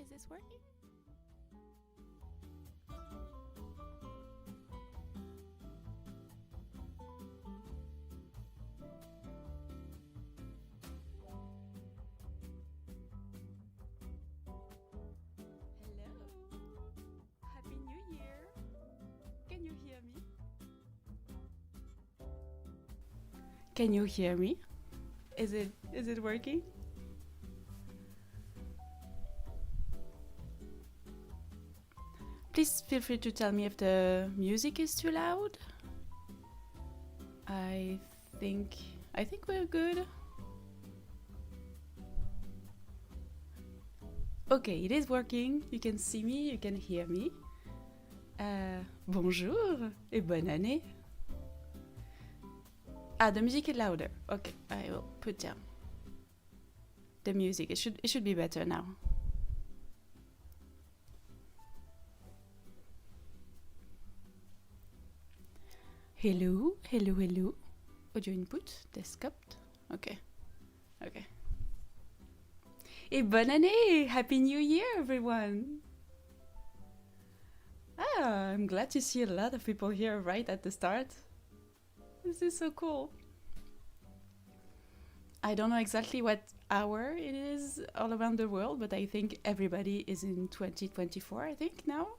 Is this working? Hello. Happy New Year. Can you hear me? Can you hear me? Is it working? Please feel free to tell me if the music is too loud. I think we're good. Okay, it is working. You can see me, you can hear me. Bonjour et bonne année. Ah, the music is louder. Okay, I will put down the music. It should be better now. Hello, hello, hello. Audio input, desktop. Okay. Et bonne année! Happy New Year, everyone! Ah, I'm glad to see a lot of people here right at the start. This is so cool. I don't know exactly what hour it is all around the world, but I think everybody is in 2024, I think, now.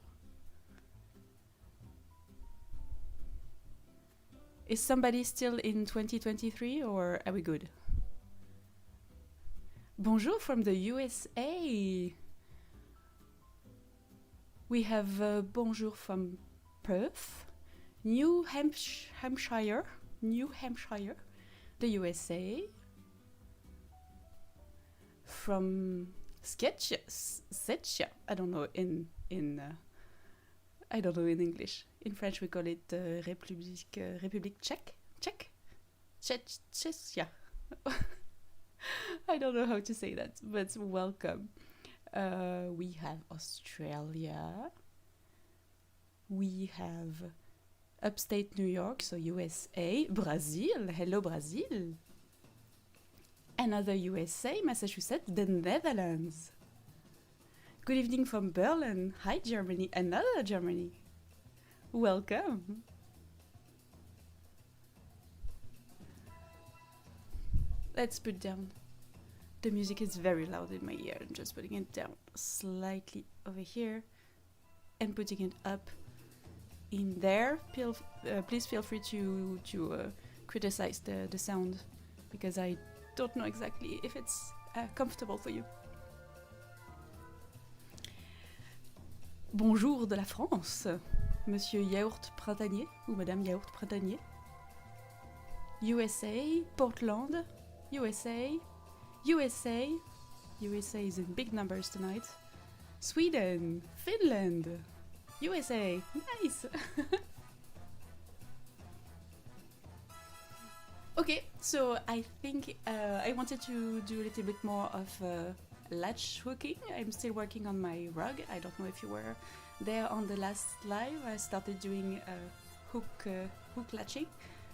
Is somebody still in 2023 or are we good? Bonjour from the USA. We have bonjour from Perth, New Hampshire, the USA. From Scetia, I don't know in English. In French we call it République Czech. Czechia. I don't know how to say that, but welcome. We have Australia. We have upstate New York, so USA. Brazil. Hello, Brazil. Another USA, Massachusetts, the Netherlands. Good evening from Berlin. Hi, Germany. Another Germany. Welcome. Let's put down. The music is very loud in my ear. I'm just putting it down slightly over here and putting it up in there. Please feel free to criticize the sound because I don't know exactly if it's comfortable for you. Bonjour de la France, Monsieur Yaourt Printanier ou Madame Yaourt Printanier. USA, Portland, USA is in big numbers tonight. Sweden, Finland, USA, nice. Okay, so I think I wanted to do a little bit more of latch hooking. I'm still working on my rug. I don't know if you were there on the last live. I started doing hook latching,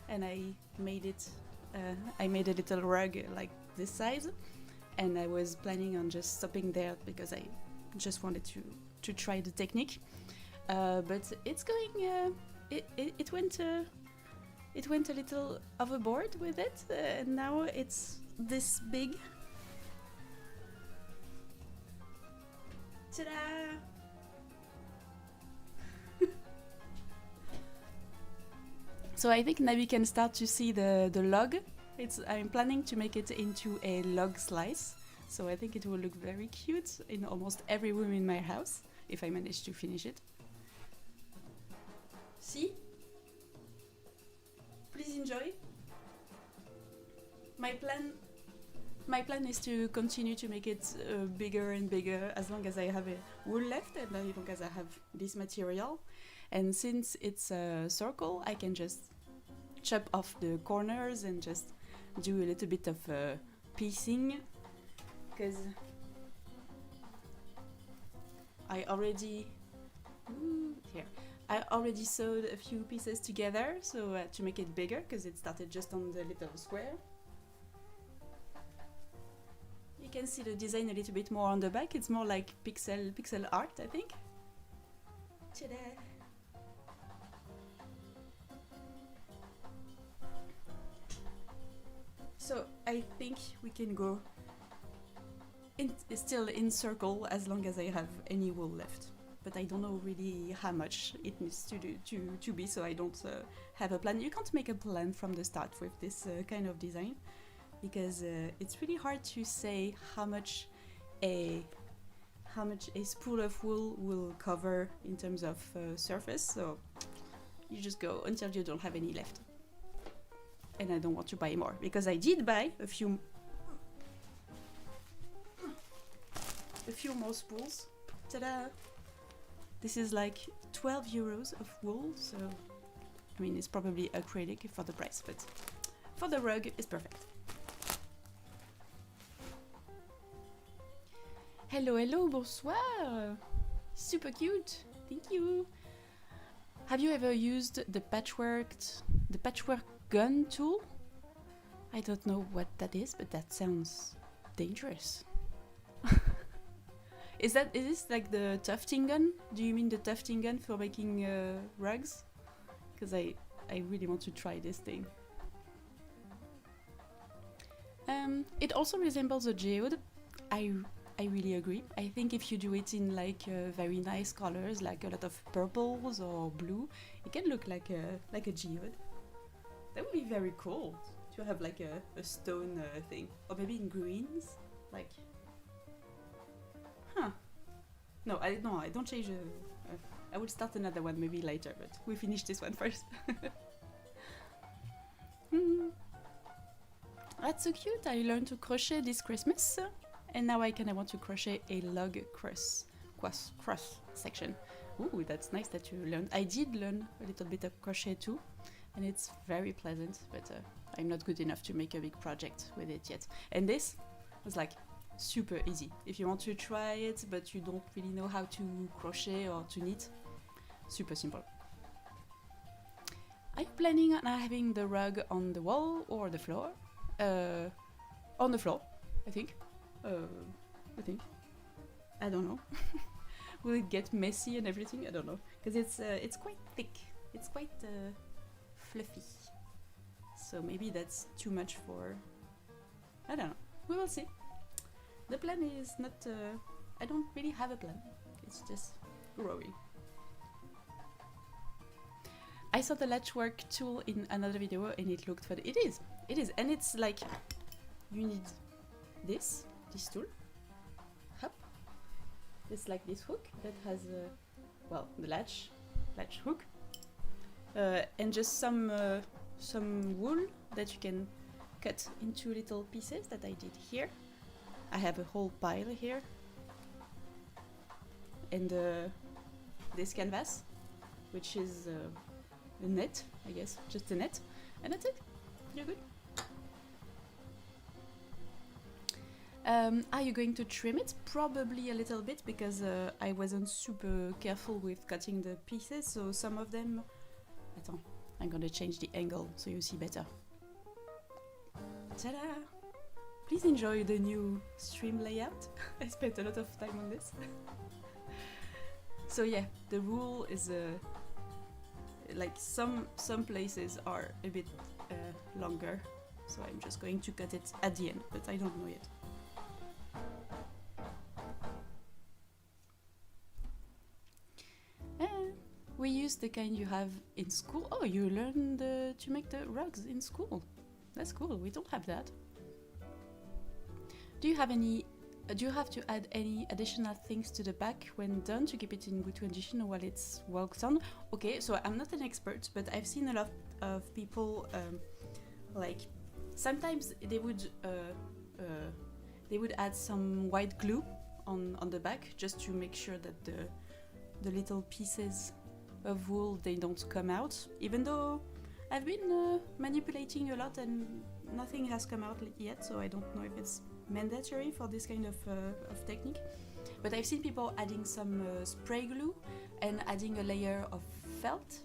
and I made a little rug like this size, and I was planning on just stopping there because I just wanted to try the technique. But it's going. It went a little overboard with it, and now it's this big. Ta-da! So I think now we can start to see the log. I'm planning to make it into a log slice, so I think it will look very cute in almost every room in my house if I manage to finish it. See? Please enjoy. My plan is to continue to make it bigger and bigger as long as I have a wool left and as long as I have this material. And since it's a circle, I can just chop off the corners and just do a little bit of piecing, because I already sewed a few pieces together, so to make it bigger, because it started just on the little square. You can see the design a little bit more on the back. It's more like pixel art, I think. Ta-da! So I think we can go still in circle as long as I have any wool left. But I don't know really how much it needs to be, so I don't have a plan. You can't make a plan from the start with this kind of design, because it's really hard to say how much a spool of wool will cover in terms of surface. So you just go until you don't have any left. And I don't want to buy more, because I did buy a few more spools. Ta-da! This is like 12 euros of wool, so I mean it's probably acrylic for the price, but for the rug it's perfect. Hello, hello, bonsoir! Super cute, thank you! Have you ever used the patchwork gun tool? I don't know what that is, but that sounds dangerous. Is this like the tufting gun? Do you mean the tufting gun for making rugs? Because I really want to try this thing. It also resembles a geode. I really agree. I think if you do it in like very nice colors, like a lot of purples or blue, it can look like a geode. That would be very cool to have like a stone thing, or maybe in greens, like. Huh. No, I don't change. I will start another one maybe later, but we finish this one first. That's so cute. I learned to crochet this Christmas, and now I want to crochet a log cross section. Ooh, that's nice that you learned. I did learn a little bit of crochet too, and it's very pleasant, but I'm not good enough to make a big project with it yet. And this was like super easy. If you want to try it but you don't really know how to crochet or to knit, super simple. Are you planning on having the rug on the wall or the floor? On the floor, I think. I don't know. Will it get messy and everything? I don't know, because it's quite thick. It's quite fluffy. So maybe that's too much for. I don't know. We will see. The plan is not. I don't really have a plan. It's just growing. I saw the Latch work tool in another video and it looked fun. It is, and it's like you need this tool. Hop. It's like this hook that has the latch hook, and just some wool that you can cut into little pieces that I did here. I have a whole pile here, and this canvas, which is a net, I guess, just a net, and that's it. You're good. Are you going to trim it? Probably a little bit, because I wasn't super careful with cutting the pieces, so some of them. Attends, I'm gonna change the angle so you see better. Ta-da! Please enjoy the new stream layout. I spent a lot of time on this. So yeah, the rule is like some places are a bit longer, so I'm just going to cut it at the end, but I don't know yet. We use the kind you have in school. Oh, you learned to make the rugs in school. That's cool. We don't have that. Do you have to add any additional things to the back when done to keep it in good condition while it's worked on? Okay, so I'm not an expert, but I've seen a lot of people like sometimes they would add some white glue on the back just to make sure that the little pieces of wool, they don't come out, even though I've been manipulating a lot and nothing has come out yet, so I don't know if it's mandatory for this kind of technique. But I've seen people adding some spray glue and adding a layer of felt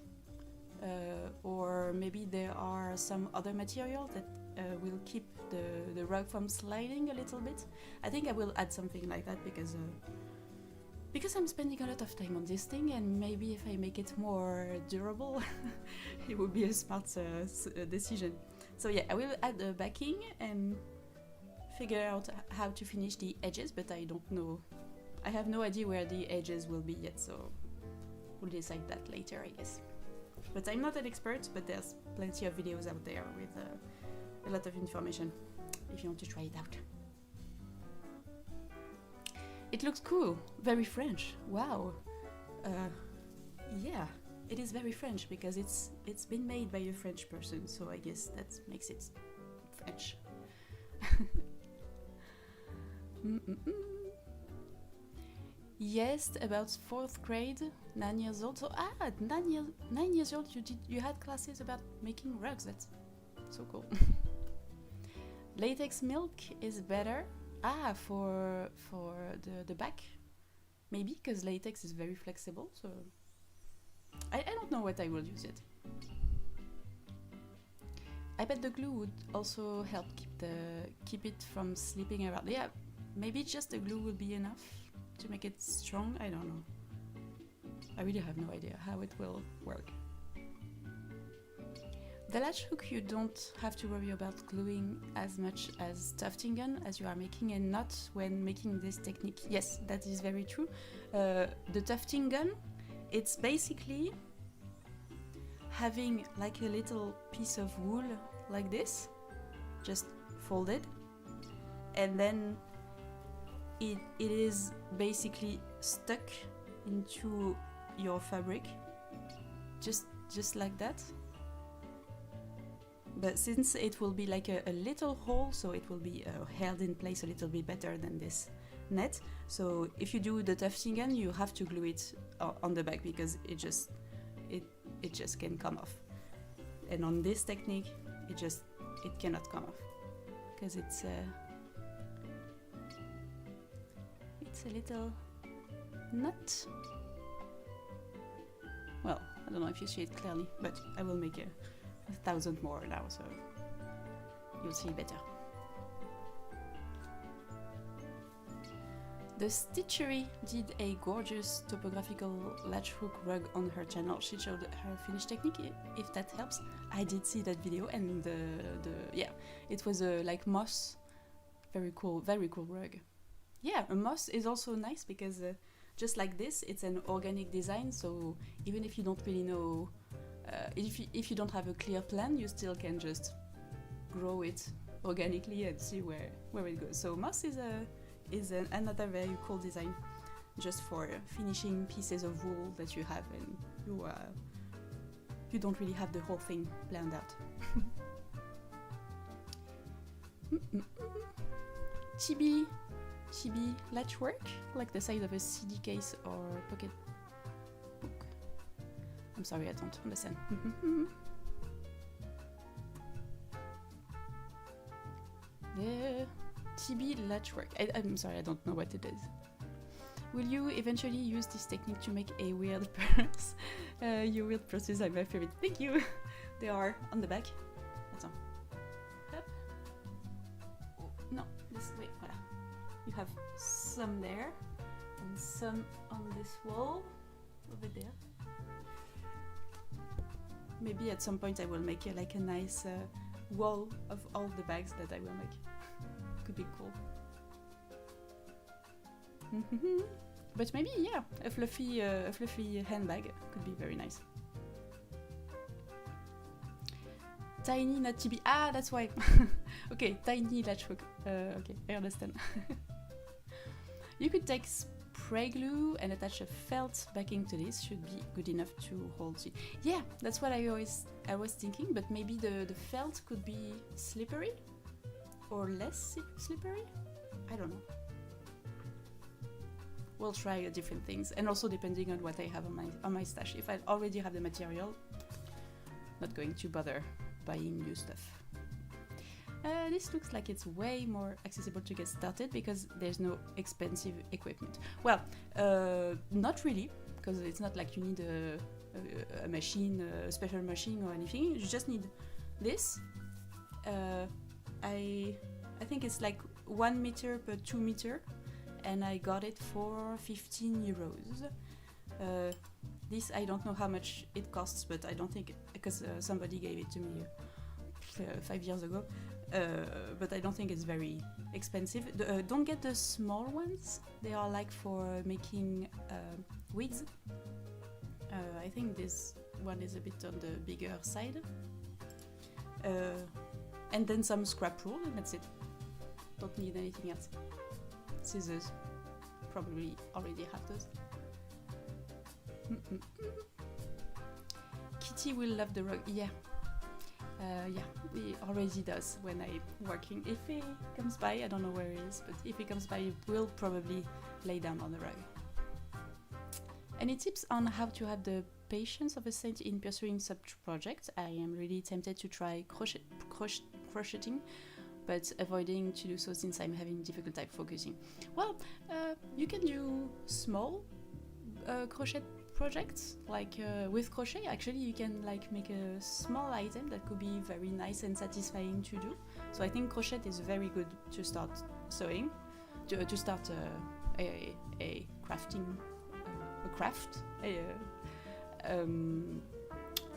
or maybe there are some other material that will keep the rug from sliding a little bit. I think I will add something like that because I'm spending a lot of time on this thing, and maybe if I make it more durable, it would be a smart decision. So yeah, I will add the backing and figure out how to finish the edges, but I don't know. I have no idea where the edges will be yet, so we'll decide that later, I guess. But I'm not an expert, but there's plenty of videos out there with a lot of information if you want to try it out. It looks cool, very French. Wow. Yeah, it is very French because it's been made by a French person, so I guess that makes it French. Yes, about 4th grade, 9 years old. So 9 years old, you had classes about making rugs. That's so cool. Latex milk is better. For the back, maybe, because latex is very flexible. So I don't know what I will use yet. I bet the glue would also help keep it from slipping around. Yeah, maybe just the glue will be enough to make it strong. I don't know. I really have no idea how it will work. The latch hook, you don't have to worry about gluing as much as tufting gun as you are making a knot when making this technique. Yes, that is very true. The tufting gun, it's basically having like a little piece of wool like this, just folded, and then it is basically stuck into your fabric, just like that. But since it will be like a little hole, so it will be held in place a little bit better than this net. So if you do the tufting gun, you have to glue it on the back because it just can come off. And on this technique, it cannot come off because it's a little nut. Well, I don't know if you see it clearly, but I will make 1,000 more now, so you'll see better. The Stitchery did a gorgeous topographical latch hook rug on her channel. She showed her finished technique, if that helps. I did see that video, and yeah, it was a like moss, very cool rug. Yeah, a moss is also nice because just like this, it's an organic design, so even if you don't really know if you don't have a clear plan, you still can just grow it organically and see where it goes. So moss is another very cool design, just for finishing pieces of wool that you have and you don't really have the whole thing planned out. Chibi latch work, like the size of a CD case or pocket book. I'm sorry, I don't understand. The TB latch work. I'm sorry, I don't know what it is. Will you eventually use this technique to make a weird purse? Your weird purses are my favorite. Thank you! They are on the back. Attends. Hop. Oh, no, this way. Voilà. You have some there and some on this wall over there. Maybe at some point I will make like a nice wall of all the bags that I will make. Could be cool. But maybe, yeah, a fluffy handbag could be very nice. Tiny, not chibi. Ah, that's why. Okay, tiny latch hook. Okay, I understand. You could take spray glue and attach a felt backing to this. Should be good enough to hold it. Yeah, that's what I was thinking. But maybe the felt could be slippery or less slippery. I don't know. We'll try different things, and also depending on what I have on my stash. If I already have the material, not going to bother buying new stuff. This looks like it's way more accessible to get started because there's no expensive equipment. Well, not really, because it's not like you need a a machine, a special machine or anything. You just need this. I think it's like 1 meter per 2 meter, and I got it for 15 euros. This, I don't know how much it costs, but I don't think, because somebody gave it to me 5 years ago, but I don't think it's very expensive. Don't get the small ones. They are like for making weeds. I think this one is a bit on the bigger side. And then some scrap rule, and that's it. Don't need anything else. Scissors. Probably already have those. Kitty will love the rug. Yeah. Yeah, he already does when I'm working. If he comes by, I don't know where he is, but if he comes by, he will probably lay down on the rug. Any tips on how to have the patience of a saint in pursuing such projects? I am really tempted to try crocheting, but avoiding to do so since I'm having difficult time focusing. Well, you can do small crochet projects, like with crochet. Actually, you can like make a small item that could be very nice and satisfying to do. So I think crochet is very good to start sewing, to start a crafting, a craft.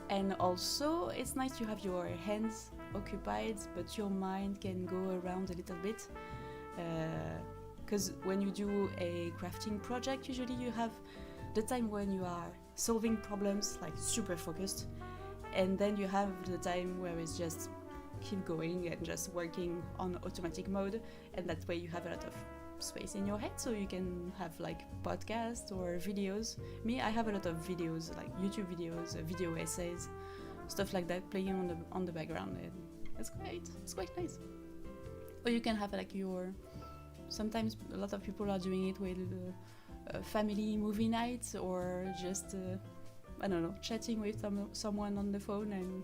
And also, it's nice to have your hands occupied, but your mind can go around a little bit. Because when you do a crafting project, usually you have the time when you are solving problems, like super focused, and then you have the time where it's just keep going and just working on automatic mode, and that way you have a lot of space in your head, so you can have like podcasts or videos. Me, I have a lot of videos, like YouTube videos, video essays, stuff like that, playing on the background, and it's quite nice. Or you can have like your, sometimes a lot of people are doing it with family movie nights, or just I don't know, chatting with someone on the phone and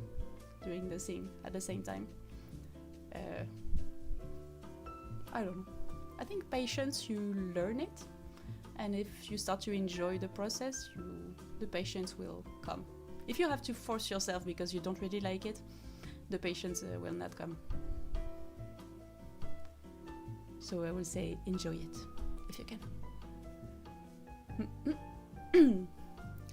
doing the same at the same time. I don't know. I think patience, you learn it, and if you start to enjoy the process, the patience will come. If you have to force yourself because you don't really like it, the patience will not come. So I will say enjoy it if you can.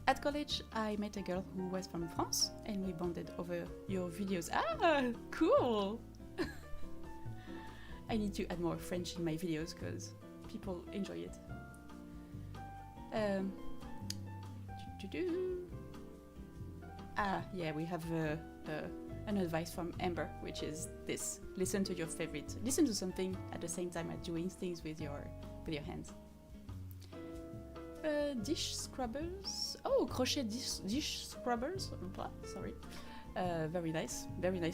At college, I met a girl who was from France, and we bonded over your videos. Ah, cool! I need to add more French in my videos because people enjoy it. Yeah, we have an advice from Amber, which is this: listen to your favorite. Listen to something at the same time as doing things with your hands. Dish scrubbers. Oh, crochet dish scrubbers. Sorry. Very nice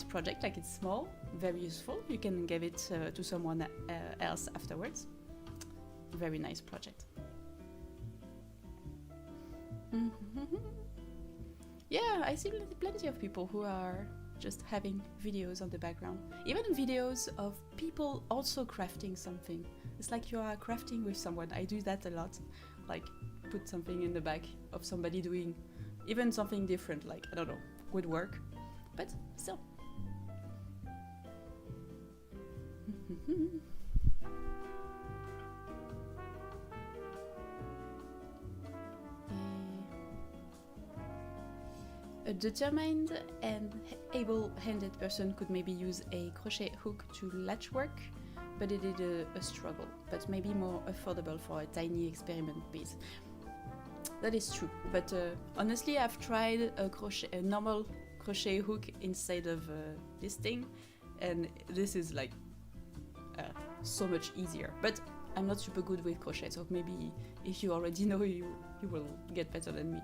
project. Like, it's small, very useful. You can give it to someone else afterwards. Very nice project. Yeah, I see plenty of people who are just having videos on the background. Even videos of people also crafting something. It's like you are crafting with someone. I do that a lot. Like, put something in the back of somebody doing even something different, like, I don't know, woodwork, but still. A determined and able-handed person could maybe use a crochet hook to latch work, but it is a struggle, but maybe more affordable for a tiny experiment piece. That is true, but honestly, I've tried a normal crochet hook instead of this thing, and this is like so much easier. But I'm not super good with crochet, so maybe if you already know, you will get better than me.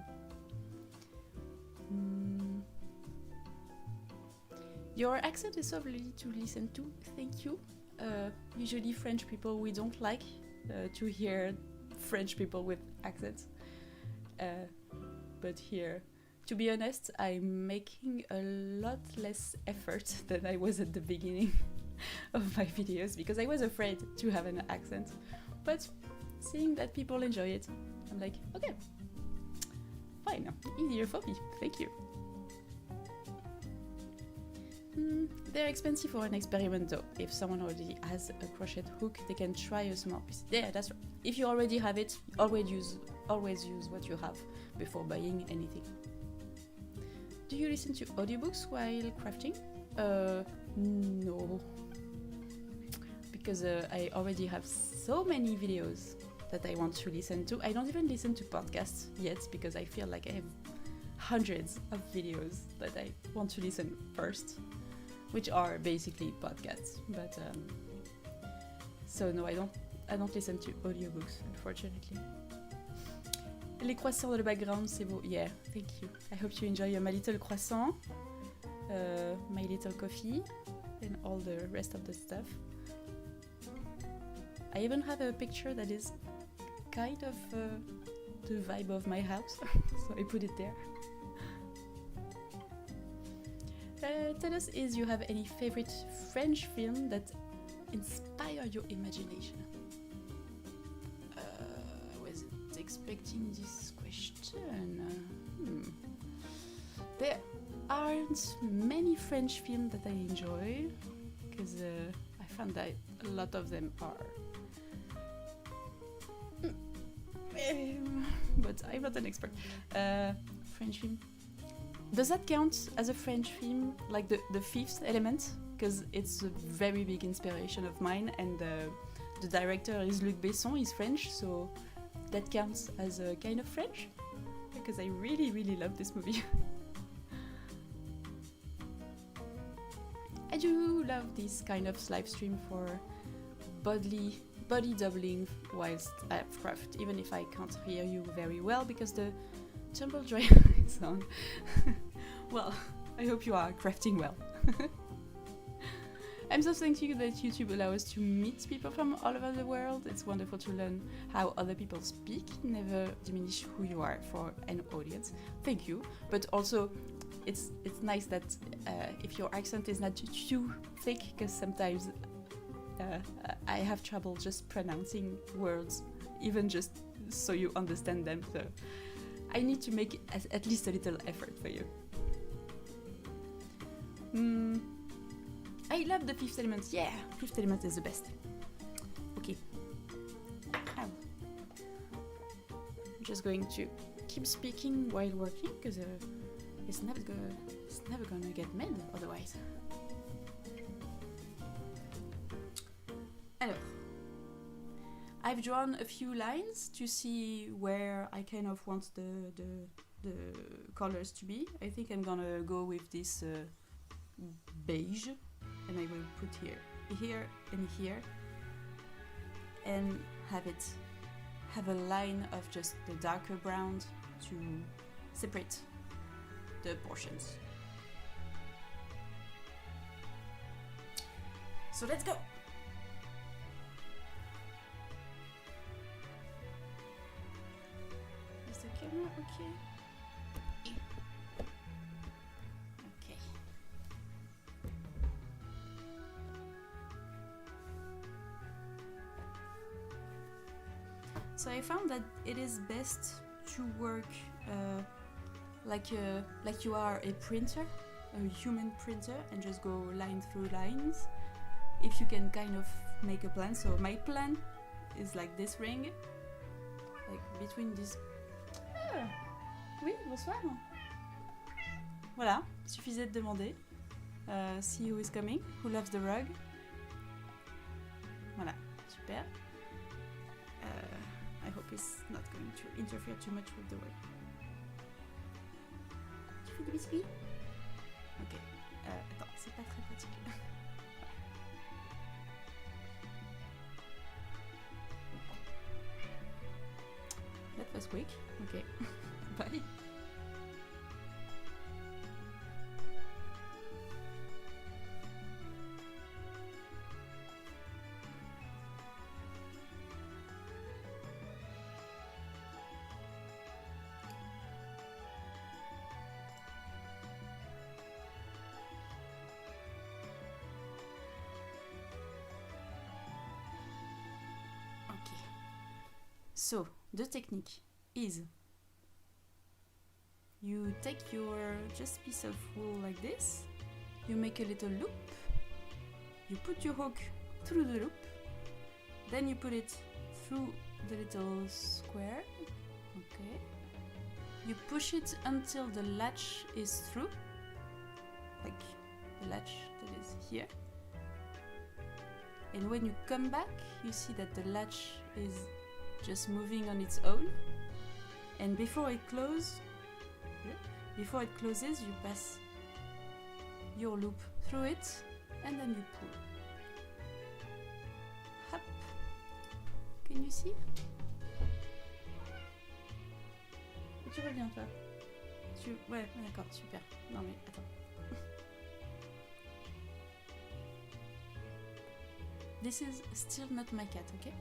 Your accent is so lovely to listen to, thank you. Usually French people, we don't like to hear French people with accents. But here, to be honest, I'm making a lot less effort than I was at the beginning of my videos, because I was afraid to have an accent. But seeing that people enjoy it, I'm like, okay, fine. Easier for me. Thank you. They're expensive for an experiment though. If someone already has a crochet hook, they can try a small piece. Yeah, that's right. If you already have it, always use what you have before buying anything. Do you listen to audiobooks while crafting? No. Because I already have so many videos that I want to listen to. I don't even listen to podcasts yet because I feel like I have hundreds of videos that I want to listen first, which are basically podcasts. But so no, I don't listen to audiobooks, unfortunately. Les croissants dans le background, c'est beau. Yeah, thank you. I hope you enjoy my little croissant, my little coffee, and all the rest of the stuff. I even have a picture that is kind of the vibe of my house, so I put it there. Tell us if you have any favorite French film that inspire your imagination. I wasn't expecting this question. There aren't many French films that I enjoy, because I found that a lot of them are. But I'm not an expert. French film. Does that count as a French film, like the Fifth Element? Because it's a very big inspiration of mine, and the director is Luc Besson, he's French, so that counts as a kind of French? Because I really, really love this movie. I do love this kind of live stream for body doubling whilst I craft, even if I can't hear you very well because the tumble dryer is on. Well, I hope you are crafting well. I'm so thankful that YouTube allows us to meet people from all over the world. It's wonderful to learn how other people speak. Never diminish who you are for an audience. Thank you. But also, it's nice that if your accent is not too thick, because sometimes I have trouble just pronouncing words, even just so you understand them. So I need to make at least a little effort for you. I love the Fifth Element. Yeah, Fifth Element is the best. Okay. I'm just going to keep speaking while working because it's never gonna get made otherwise. Alors, I've drawn a few lines to see where I kind of want the colors to be. I think I'm gonna go with this beige, and I will put here and here, and have a line of just the darker brown to separate the portions. So let's go! Is the camera okay? Okay. So I found that it is best to work like you are a printer, a human printer, and just go line through lines. If you can kind of make a plan. So my plan is like this ring, like between these. Ah, oui, bonsoir. Voilà, suffisait de demander. See who is coming, who loves the rug. Voilà, super. I hope it's not going to interfere too much with the work. Tu fais des biscuits? Ok. Attends, c'est pas très pratique. That was quick. Okay. Bye. So, the technique is you take your just piece of wool like this, you make a little loop, you put your hook through the loop, then you put it through the little square, okay, you push it until the latch is through, like the latch that is here, and when you come back you see that the latch is just moving on its own, and before it closes you pass your loop through it and then you pull. Hop. Can you see? Tu reviens toi. Ouais, d'accord, super. Non mais attends. This is still not my cat, okay?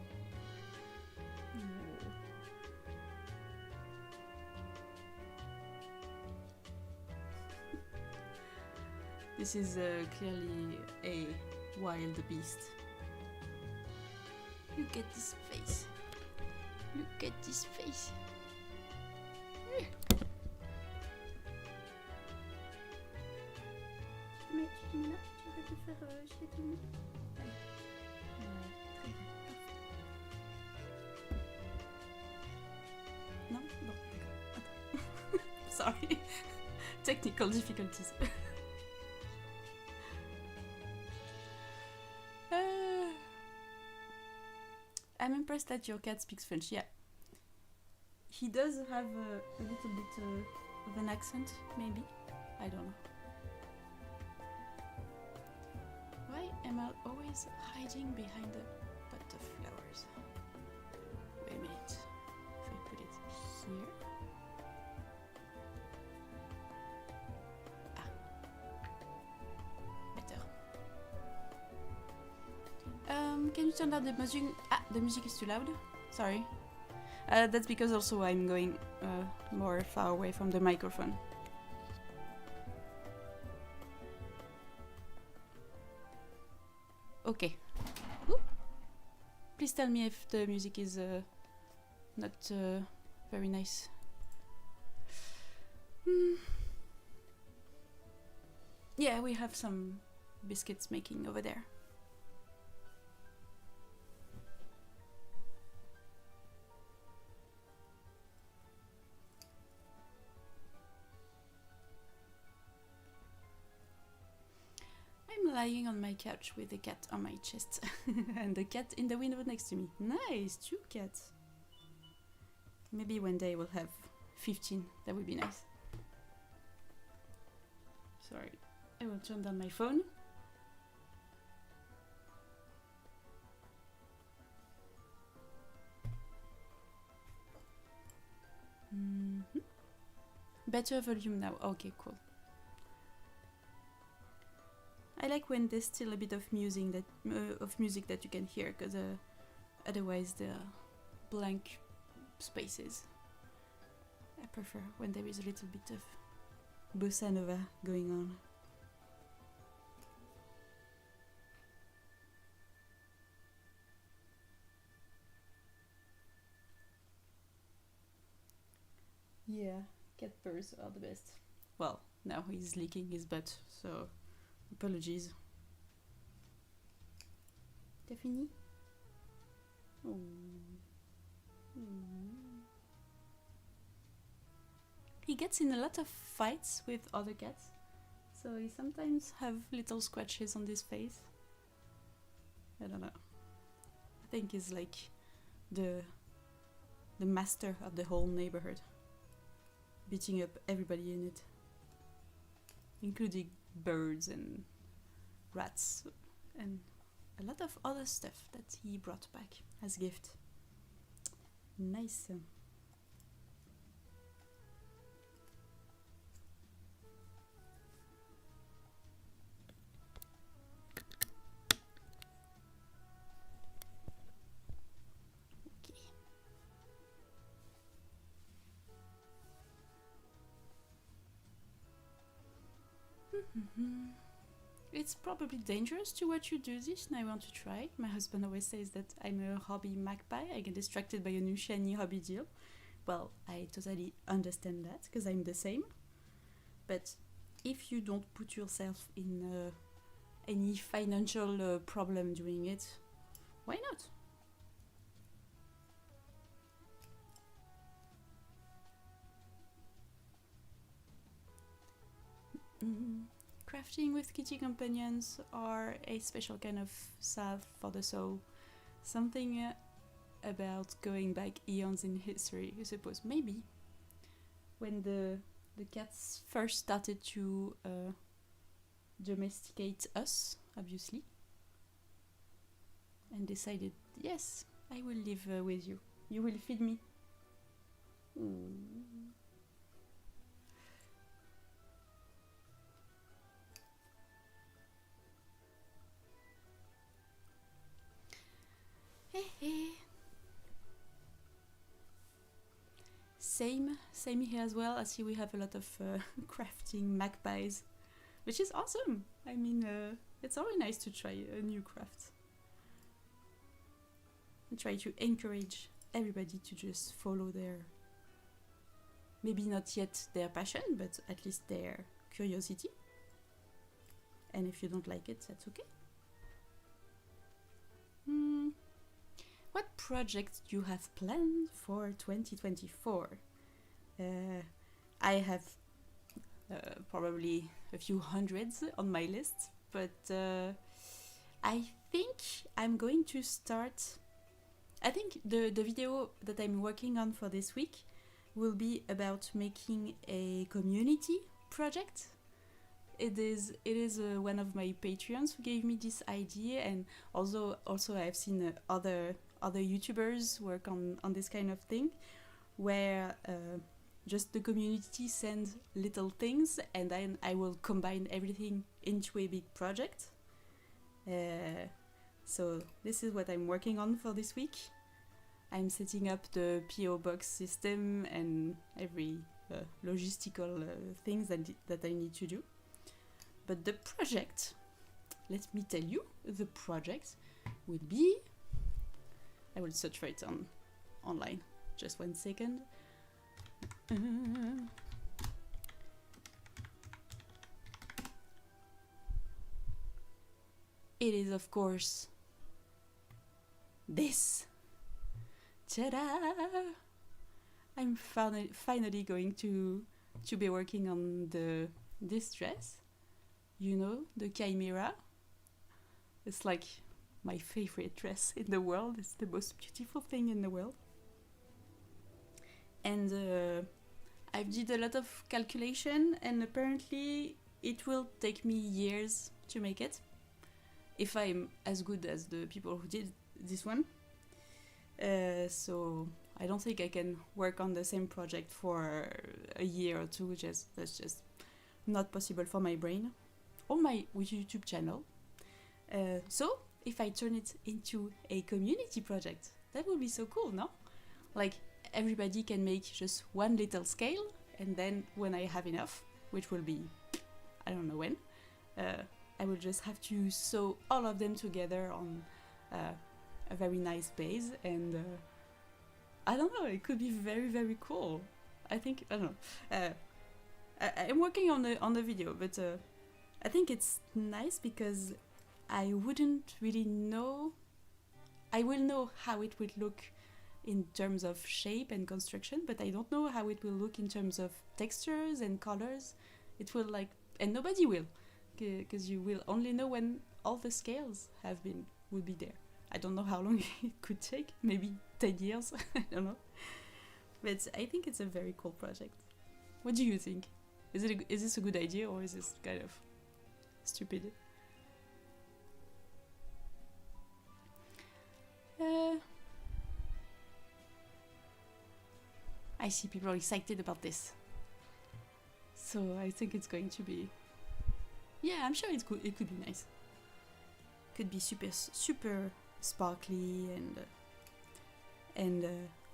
This is clearly a wild beast. Look at this face. Look at this face. Mais tu mets là, tu vas te faire chez tout le monde. Allez. Très bien. Non? Bon, d'accord. Attends. Sorry. Technical difficulties. I'm impressed that your cat speaks French. Yeah, he does have a little bit of an accent, maybe. I don't know. Why am I always hiding behind a pot of flowers? Wait a minute. If I put it here. Better. Can you turn down the music? Ah, the music is too loud. Sorry. That's because also I'm going more far away from the microphone. Okay. Ooh. Please tell me if the music is not very nice. Yeah, we have some biscuits making over there. Lying on my couch with the cat on my chest and the cat in the window next to me. Nice, 2 cats. Maybe one day we'll have 15. That would be nice. Sorry, I will turn down my phone. Better volume now. Okay, cool. I like when there's still a bit of music that you can hear, because otherwise there are blank spaces. I prefer when there is a little bit of bossa nova going on. Yeah, cat purrs are the best. Well, now he's licking his butt, so apologies. T'as fini? Oh. He gets in a lot of fights with other cats, so he sometimes have little scratches on his face. I don't know. I think he's like the master of the whole neighborhood, beating up everybody in it, including birds and rats and a lot of other stuff that he brought back as gift. Nice. It's probably dangerous to watch you do this, and I want to try. My husband always says that I'm a hobby magpie. I get distracted by a new shiny hobby deal, Well, I totally understand that because I'm the same. But if you don't put yourself in any financial problem doing it, why not? Crafting with kitty companions are a special kind of salve for the soul. Something about going back eons in history, I suppose. Maybe when the cats first started to domesticate us, obviously, and decided, yes, I will live with you. You will feed me. Same here as well. I see we have a lot of crafting magpies, which is awesome. I mean, it's always nice to try a new craft. And try to encourage everybody to just follow their, maybe not yet their passion, but at least their curiosity. And if you don't like it, that's okay. What projects do you have planned for 2024? I have probably a few hundreds on my list, but I think I'm going to start. I think the video that I'm working on for this week will be about making a community project. It is one of my Patreons who gave me this idea, and also I've seen other YouTubers work on this kind of thing, where just the community sends little things, and then I will combine everything into a big project. So this is what I'm working on for this week. I'm setting up the PO box system and every logistical things that I need to do. But the project, let me tell you, the project will be, I will search for it online, just 1 second. It is, of course, this. Ta-da! I'm finally going to be working on this dress. You know, the Chimera. It's like my favorite dress in the world. It's the most beautiful thing in the world. And I did a lot of calculation, and apparently it will take me years to make it, if I'm as good as the people who did this one. So I don't think I can work on the same project for a year or two. That's just not possible for my brain or my YouTube channel. So if I turn it into a community project, that would be so cool, no? Like, everybody can make just one little scale, and then when I have enough, which will be, I don't know when, I will just have to sew all of them together on a very nice base, and I don't know, it could be very, very cool. I think, I don't know. I'm working on the video, but I think it's nice because I wouldn't really know. I will know how it would look in terms of shape and construction, but I don't know how it will look in terms of textures and colors. It will and nobody will, because you will only know when all the scales will be there. I don't know how long it could take, maybe 10 years, I don't know. But I think it's a very cool project. What do you think? Is this a good idea, or is this kind of stupid? I see people are excited about this. So I think it's going to be... Yeah, I'm sure it could be nice. Could be super sparkly, and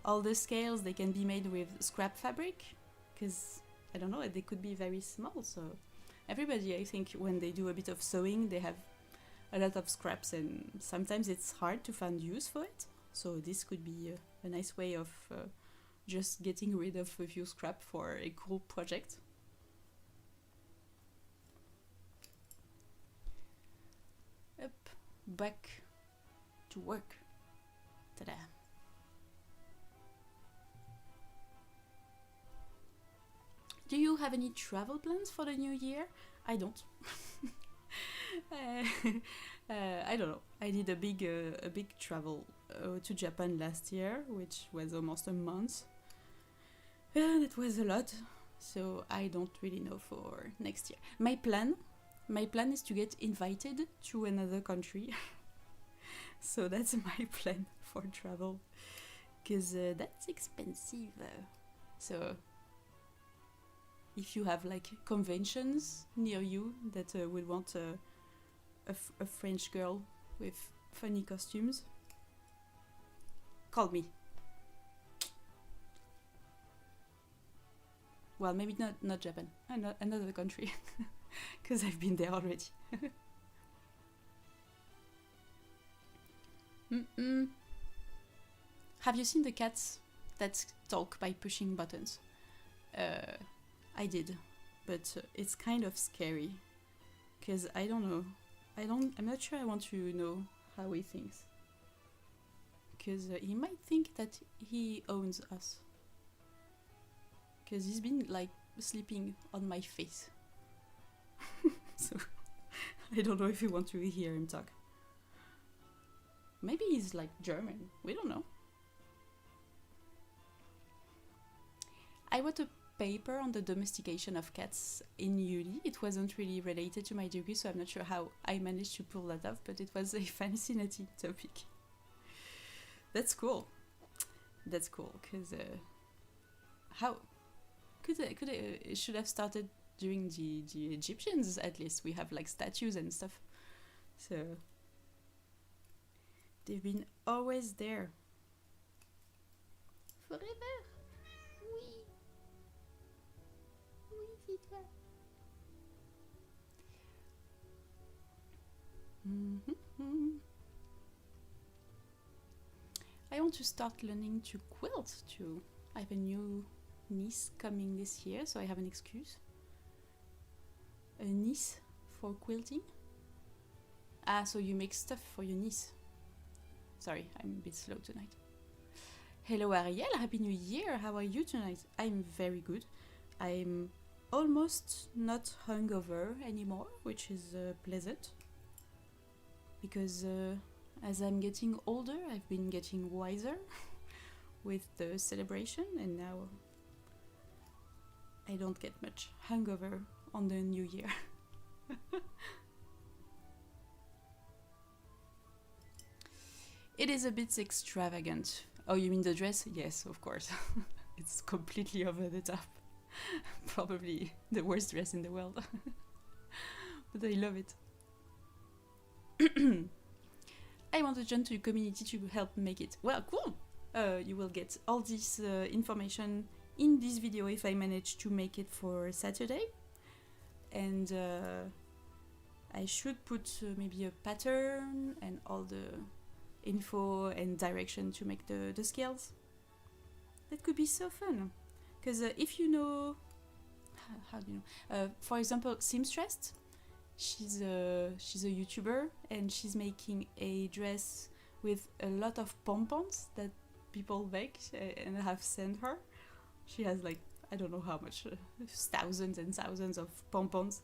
all the scales, they can be made with scrap fabric, because I don't know, they could be very small. So everybody, I think, when they do a bit of sewing, they have a lot of scraps, and sometimes it's hard to find use for it. So this could be a nice way of just getting rid of a few scrap for a cool project. Up, back to work. Ta-da! Do you have any travel plans for the new year? I don't. I don't know. I did a big travel to Japan last year, which was almost a month. That was a lot, so I don't really know for next year. My plan is to get invited to another country. So that's my plan for travel, because that's expensive. So if you have like conventions near you that would want a French girl with funny costumes, call me. Well, maybe not Japan, another country, because I've been there already. Have you seen the cats that talk by pushing buttons? I did, but it's kind of scary, because I don't know. I'm not sure I want to know how he thinks, because he might think that he owns us, because he's been like sleeping on my face. So I don't know if you want to hear him talk. Maybe he's like German, we don't know. I wrote a paper on the domestication of cats in uni. It wasn't really related to my degree, so I'm not sure how I managed to pull that off, but it was a fascinating topic. That's cool. That's cool, because how could it should have started during the Egyptians, at least. We have like statues and stuff, so they've been always there. Forever. Mm-hmm. I want to start learning to quilt too. I have a new niece coming this year, so I have an excuse. A niece for quilting? Ah, so you make stuff for your niece. Sorry, I'm a bit slow tonight. Hello Ariel, Happy New Year! How are you tonight? I'm very good. I'm almost not hungover anymore, which is pleasant. Because as I'm getting older, I've been getting wiser with the celebration, and now I don't get much hangover on the new year. It is a bit extravagant. Oh, you mean the dress? Yes, of course. It's completely over the top. Probably the worst dress in the world. But I love it. I want to join to the community to help make it. Well, cool! You will get all this information in this video if I manage to make it for Saturday. And I should put maybe a pattern and all the info and direction to make the scales. That could be so fun. Because if you know... How do you know? For example, Seamstress. She's a YouTuber, and she's making a dress with a lot of pompons that people make and have sent her. She has like, I don't know how much, thousands and thousands of pompons.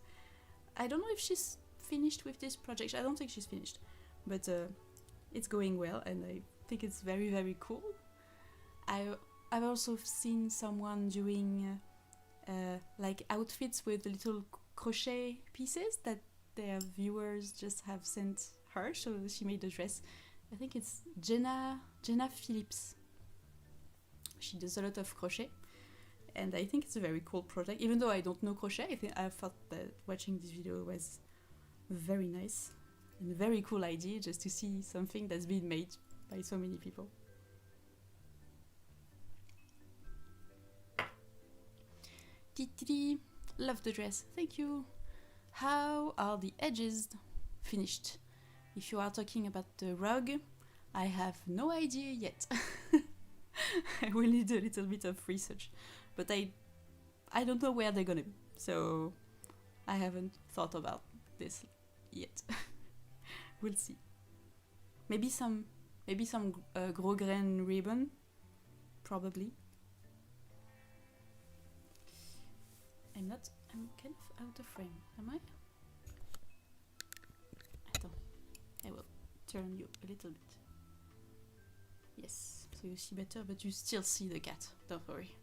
I don't know if she's finished with this project. I don't think she's finished, but it's going well, and I think it's very, very cool. I've also seen someone doing like outfits with little crochet pieces that their viewers just have sent her, so she made a dress. I think it's Jenna Phillips. She does a lot of crochet, and I think it's a very cool project. Even though I don't know crochet, I thought that watching this video was very nice and a very cool idea, just to see something that's been made by so many people. Titi, love the dress, thank you. How are the edges finished? If you are talking about the rug, I have no idea yet. I will need a little bit of research, but I don't know where they're gonna be, so I haven't thought about this yet. We'll see. Maybe some gros grain ribbon, probably. I'm kind of out of frame, am I? I will turn you a little bit. Yes, so you see better, but you still see the cat, don't worry.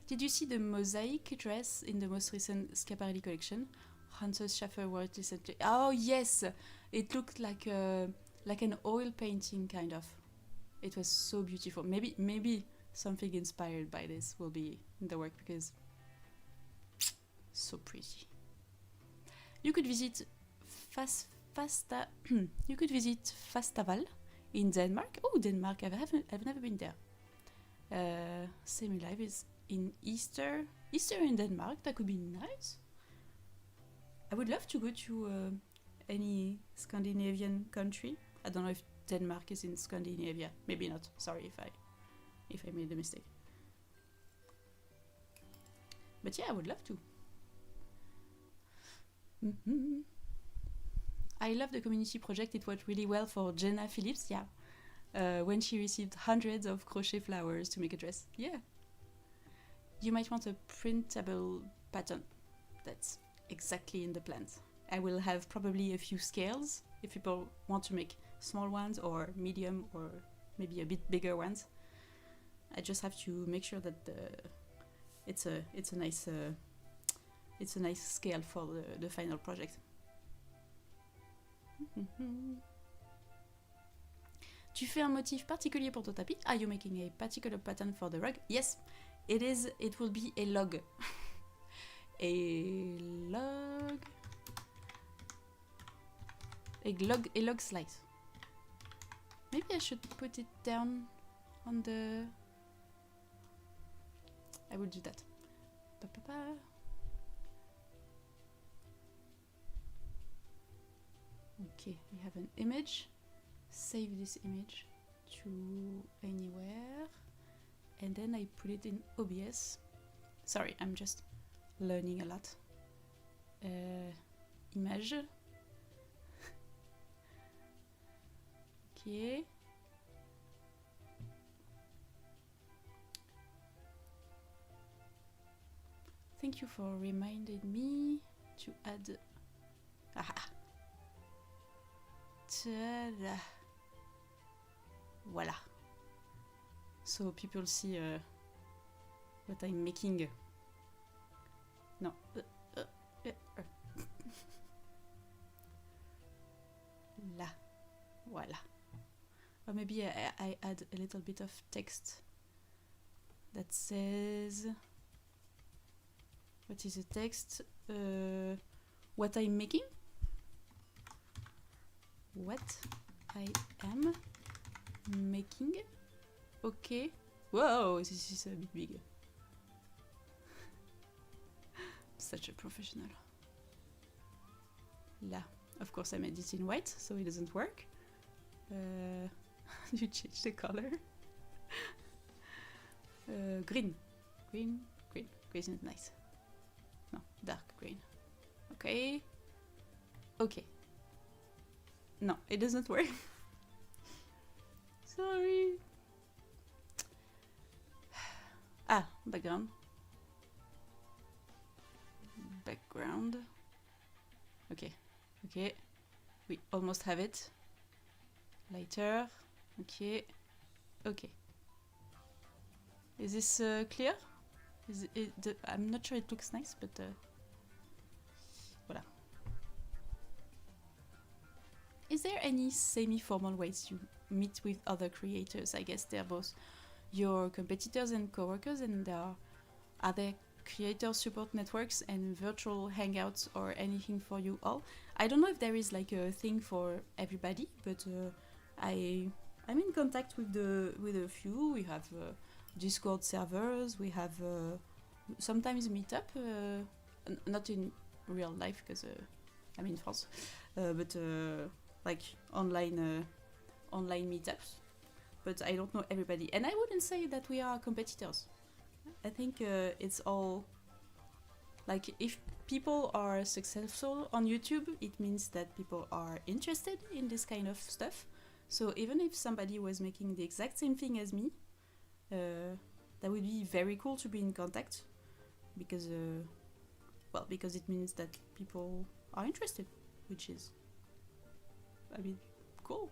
Did you see the mosaic dress in the most recent Schiaparelli collection? Frances Schaeffer wore it recently. Oh yes, it looked like an oil painting kind of. It was so beautiful. Maybe something inspired by this will be in the work because so pretty. You could visit you could visit Fastaval in Denmark. Oh, Denmark! I've never been there. Semi-live is in Easter in Denmark. That could be nice. I would love to go to any Scandinavian country. I don't know if Denmark is in Scandinavia. Maybe not. Sorry if I made a mistake. But yeah, I would love to. I love the community project. It worked really well for Jenna Phillips. Yeah. When she received hundreds of crochet flowers to make a dress. Yeah. You might want a printable pattern. That's exactly in the plans. I will have probably a few scales if people want to make small ones or medium or maybe a bit bigger ones. I just have to make sure that it's a nice scale for the final project. Tu fais un motif particulier pour ton tapis? Are you making a particular pattern for the rug? Yes, it is. It will be a log. A log slice. Maybe I should put it down on the... I will do that. Okay, we have an image. Save this image to anywhere. And then I put it in OBS. Sorry, I'm just learning a lot. Image. Okay. Thank you for reminding me to add... Aha. Ta-da. Voila. So people see what I'm making. No. Là. Voila. Or maybe I add a little bit of text that says... What is the text? What I'm making? What I am making. Okay. Whoa, this is a bit big. Such a professional. Là. Of course I made it in white, so it doesn't work. You change the color. Green. Green. Green. Green is nice. No, dark green. Okay. Okay. No, it doesn't work. Sorry. Ah, background. Background. Okay. Okay. We almost have it. Lighter. Okay. Okay. Is this clear? Is it, I'm not sure it looks nice, but voilà. Is there any semi-formal ways you meet with other creators? I guess they're both your competitors and co-workers, and are there creator support networks and virtual hangouts or anything for you all? I don't know if there is like a thing for everybody, but I'm in contact with a few. We have Discord servers. We have sometimes meetup, not in real life because I'm in France, but like online meetups, but I don't know everybody. And I wouldn't say that we are competitors. I think it's all like if people are successful on YouTube, it means that people are interested in this kind of stuff. So even if somebody was making the exact same thing as me, that would be very cool to be in contact, because because it means that people are interested, which is, I mean, cool.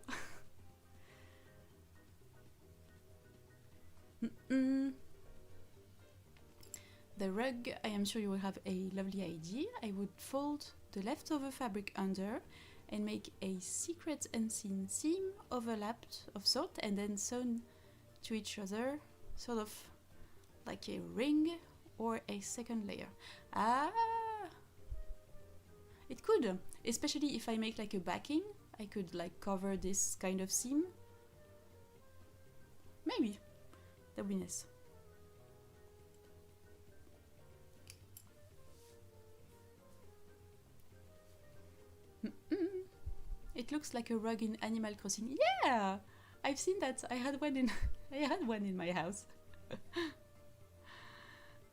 The rug, I am sure you will have a lovely idea. I would fold the leftover fabric under and make a secret unseen seam overlapped of sort and then sewn to each other, sort of like a ring or a second layer. It could, especially if I make like a backing, I could like cover this kind of seam. Maybe, that would be nice. It looks like a rug in Animal Crossing. Yeah, I've seen that. I had one in my house.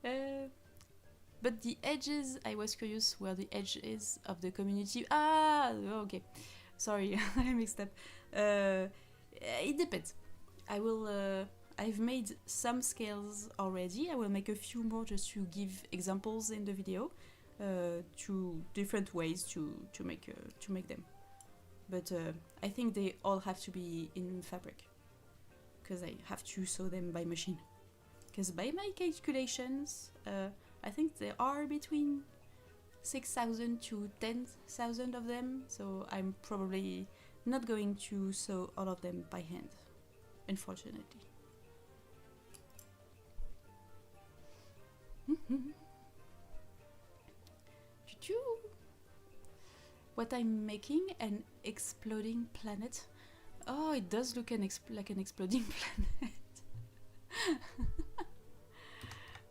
But the edges, I was curious where the edge is of the community. Okay. Sorry, I mixed up. It depends. I've made some scales already. I will make a few more just to give examples in the video. To different ways to make them. But I think they all have to be in fabric, because I have to sew them by machine. Because by my calculations, I think there are between 6,000 to 10,000 of them, so I'm probably not going to sew all of them by hand, unfortunately. What I'm making, an exploding planet. Oh, it does look like an exploding planet.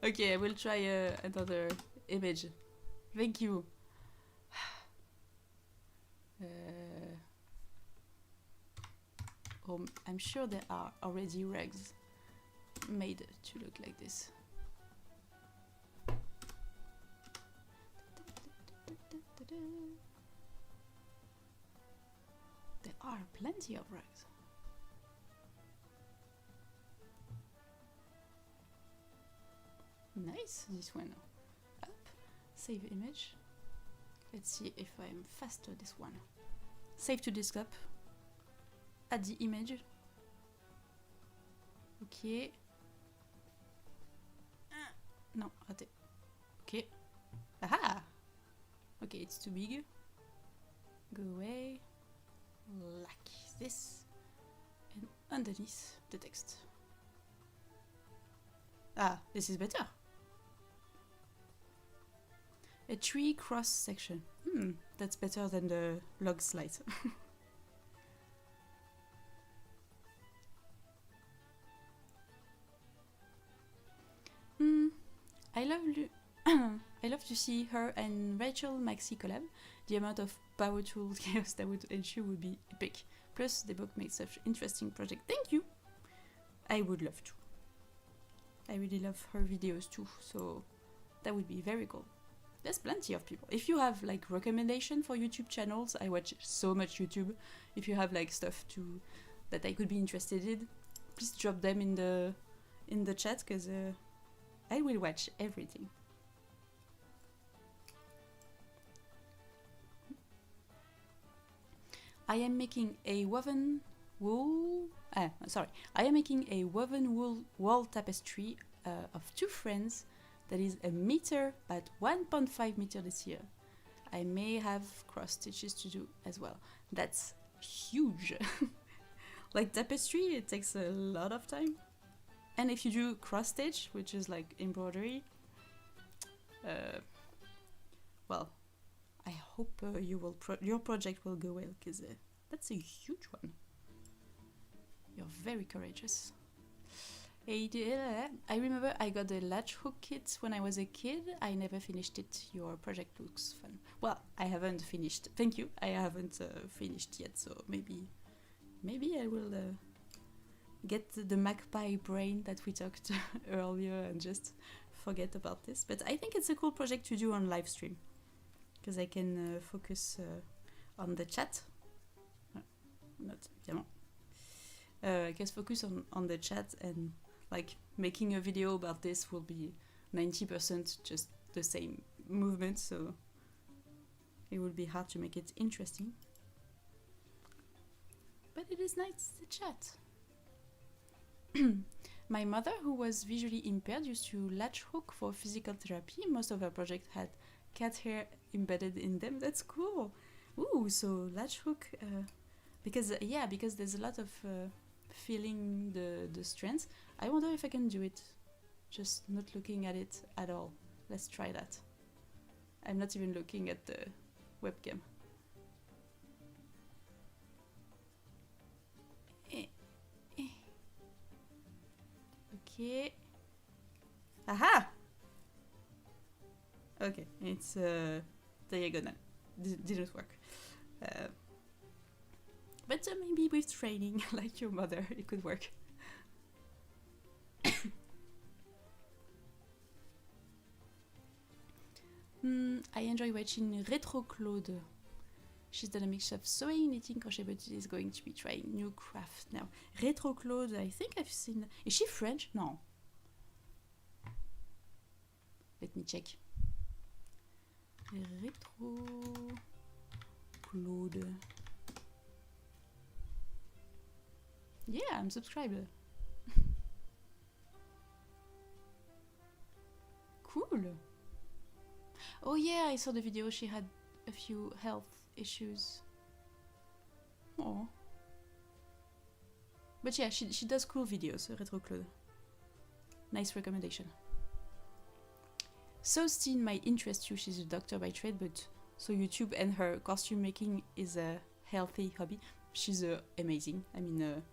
Okay, I will try another image. Thank you. I'm sure there are already rugs made to look like this. There are plenty of rugs. Nice, this one. Up, save image. Let's see if I'm faster this one. Save to desktop. Add the image. Okay. No, raté. Okay. Aha! Okay, it's too big. Go away. Like this. And underneath the text. Ah, this is better. A tree cross section. That's better than the log slide. I love to see her and Rachel Maxi collab. The amount of powerful chaos that would ensue would be epic. Plus, they both make such interesting project. Thank you! I would love to. I really love her videos too, so that would be very cool. There's plenty of people. If you have like recommendation for YouTube channels, I watch so much YouTube. If you have like stuff that I could be interested in, please drop them in the chat, because I will watch everything. I am making a woven wool. I am making a woven wool wall tapestry of 2 friends that is 1 meter at 1.5 meter this year. I may have cross stitches to do as well. That's huge. Like tapestry, it takes a lot of time. And if you do cross stitch, which is like embroidery, well, I hope your project will go well, because that's a huge one. You're very courageous. I remember I got the Latch hook kit when I was a kid. I never finished it. Your project looks fun. Well, I haven't finished. Thank you. I haven't finished yet, so maybe I will get the magpie brain that we talked earlier and just forget about this. But I think it's a cool project to do on live stream because I can focus on the chat. Not évidemment. I can focus on the chat, and like making a video about this will be 90% just the same movement, so it will be hard to make it interesting. But it is nice to chat. My mother, who was visually impaired, used to latch hook for physical therapy. Most of her projects had cat hair embedded in them. That's cool. Ooh, so latch hook, because there's a lot of feeling the strands. I wonder if I can do it, just not looking at it at all. Let's try that. I'm not even looking at the webcam. Okay. Aha! Okay, it's diagonal. Didn't work. But maybe with training, like your mother, it could work. I enjoy watching Retro Claude. She's done a mix of sewing, knitting, crochet, but is going to be trying new craft now. Retro Claude, I think I've seen... Is she French? No. Let me check. Retro Claude. Yeah, I'm subscribed. Cool. Oh yeah, I saw the video. She had a few health issues. Oh. But yeah, she does cool videos, Retro Claude. Nice recommendation. So Steen might interest you. She's a doctor by trade, but so YouTube and her costume making is a healthy hobby. She's amazing. I mean,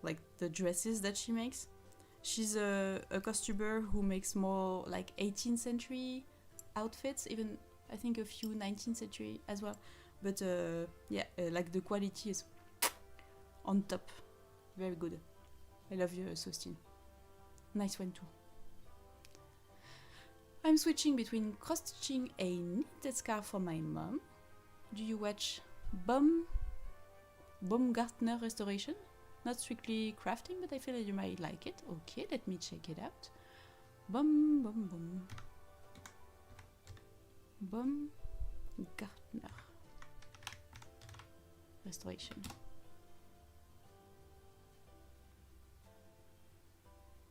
like the dresses that she makes. She's a costumer who makes more like 18th century outfits, even I think a few 19th century as well. But like the quality is on top. Very good. I love you, Sostin. Nice one too. I'm switching between cross-stitching a knitted scarf for my mom. Do you watch Baumgartner Restoration? Not strictly crafting, but I feel like you might like it. Okay, let me check it out. Baumgartner Restoration.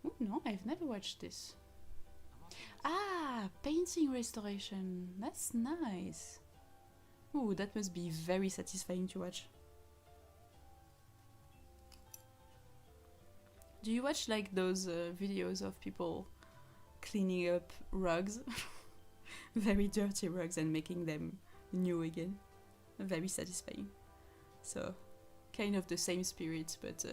Oh no, I've never watched this. Ah, painting restoration. That's nice. Ooh, that must be very satisfying to watch. Do you watch like those videos of people cleaning up rugs? Very dirty rugs and making them new again. Very satisfying. So, kind of the same spirit, but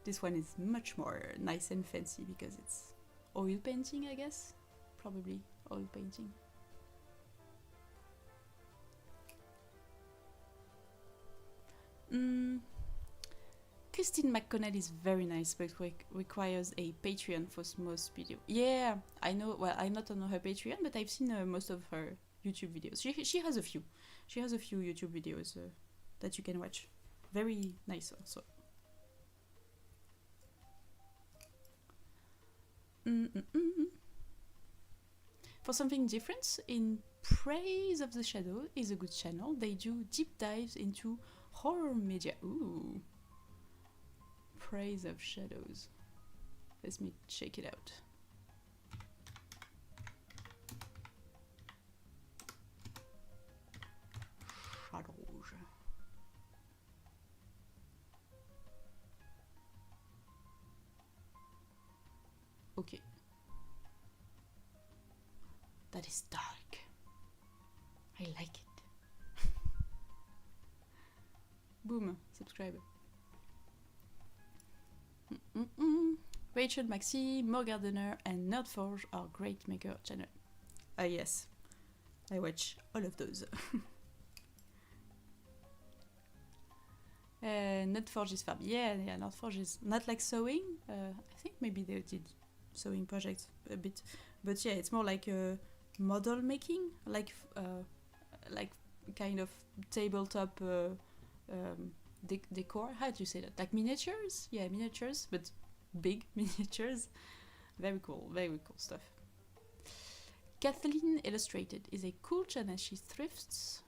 this one is much more nice and fancy because it's oil painting, I guess. Probably oil painting. Christine McConnell is very nice, but requires a Patreon for most videos. Yeah, I know. Well, I'm not on her Patreon, but I've seen most of her YouTube videos. She has a few. She has a few YouTube videos that you can watch. Very nice also. For something different, in Praise of the Shadow is a good channel. They do deep dives into horror media. Ooh. Praise of Shadows. Let me check it out. Shadows. Okay. That is dark. I like it. Boom, subscribe. Rachel Maxi, More Gardener, and Nerdforge are great maker channel. Yes, I watch all of those. Nerdforge is fab. Yeah, Nerdforge is not like sewing. I think maybe they did sewing projects a bit, but yeah, it's more like model making, like kind of tabletop decor. How do you say that? Like miniatures? Yeah, miniatures, but big miniatures. Very cool stuff. Kathleen Illustrated is a cool channel. She thrifts,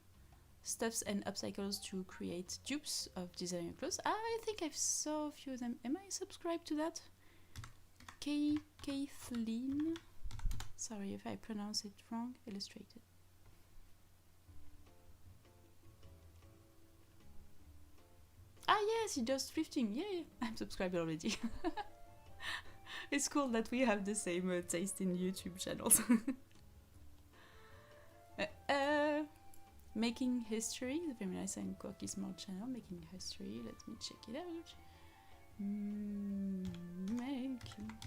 stuffs, and upcycles to create dupes of designer clothes. I think I saw a few of them. Am I subscribed to that? Kathleen. Sorry if I pronounce it wrong. Illustrated. Ah yes, he does thrifting. Yeah, I'm subscribed already. It's cool that we have the same taste in YouTube channels. Making History, the very nice and quirky small channel. Making History. Let me check it out.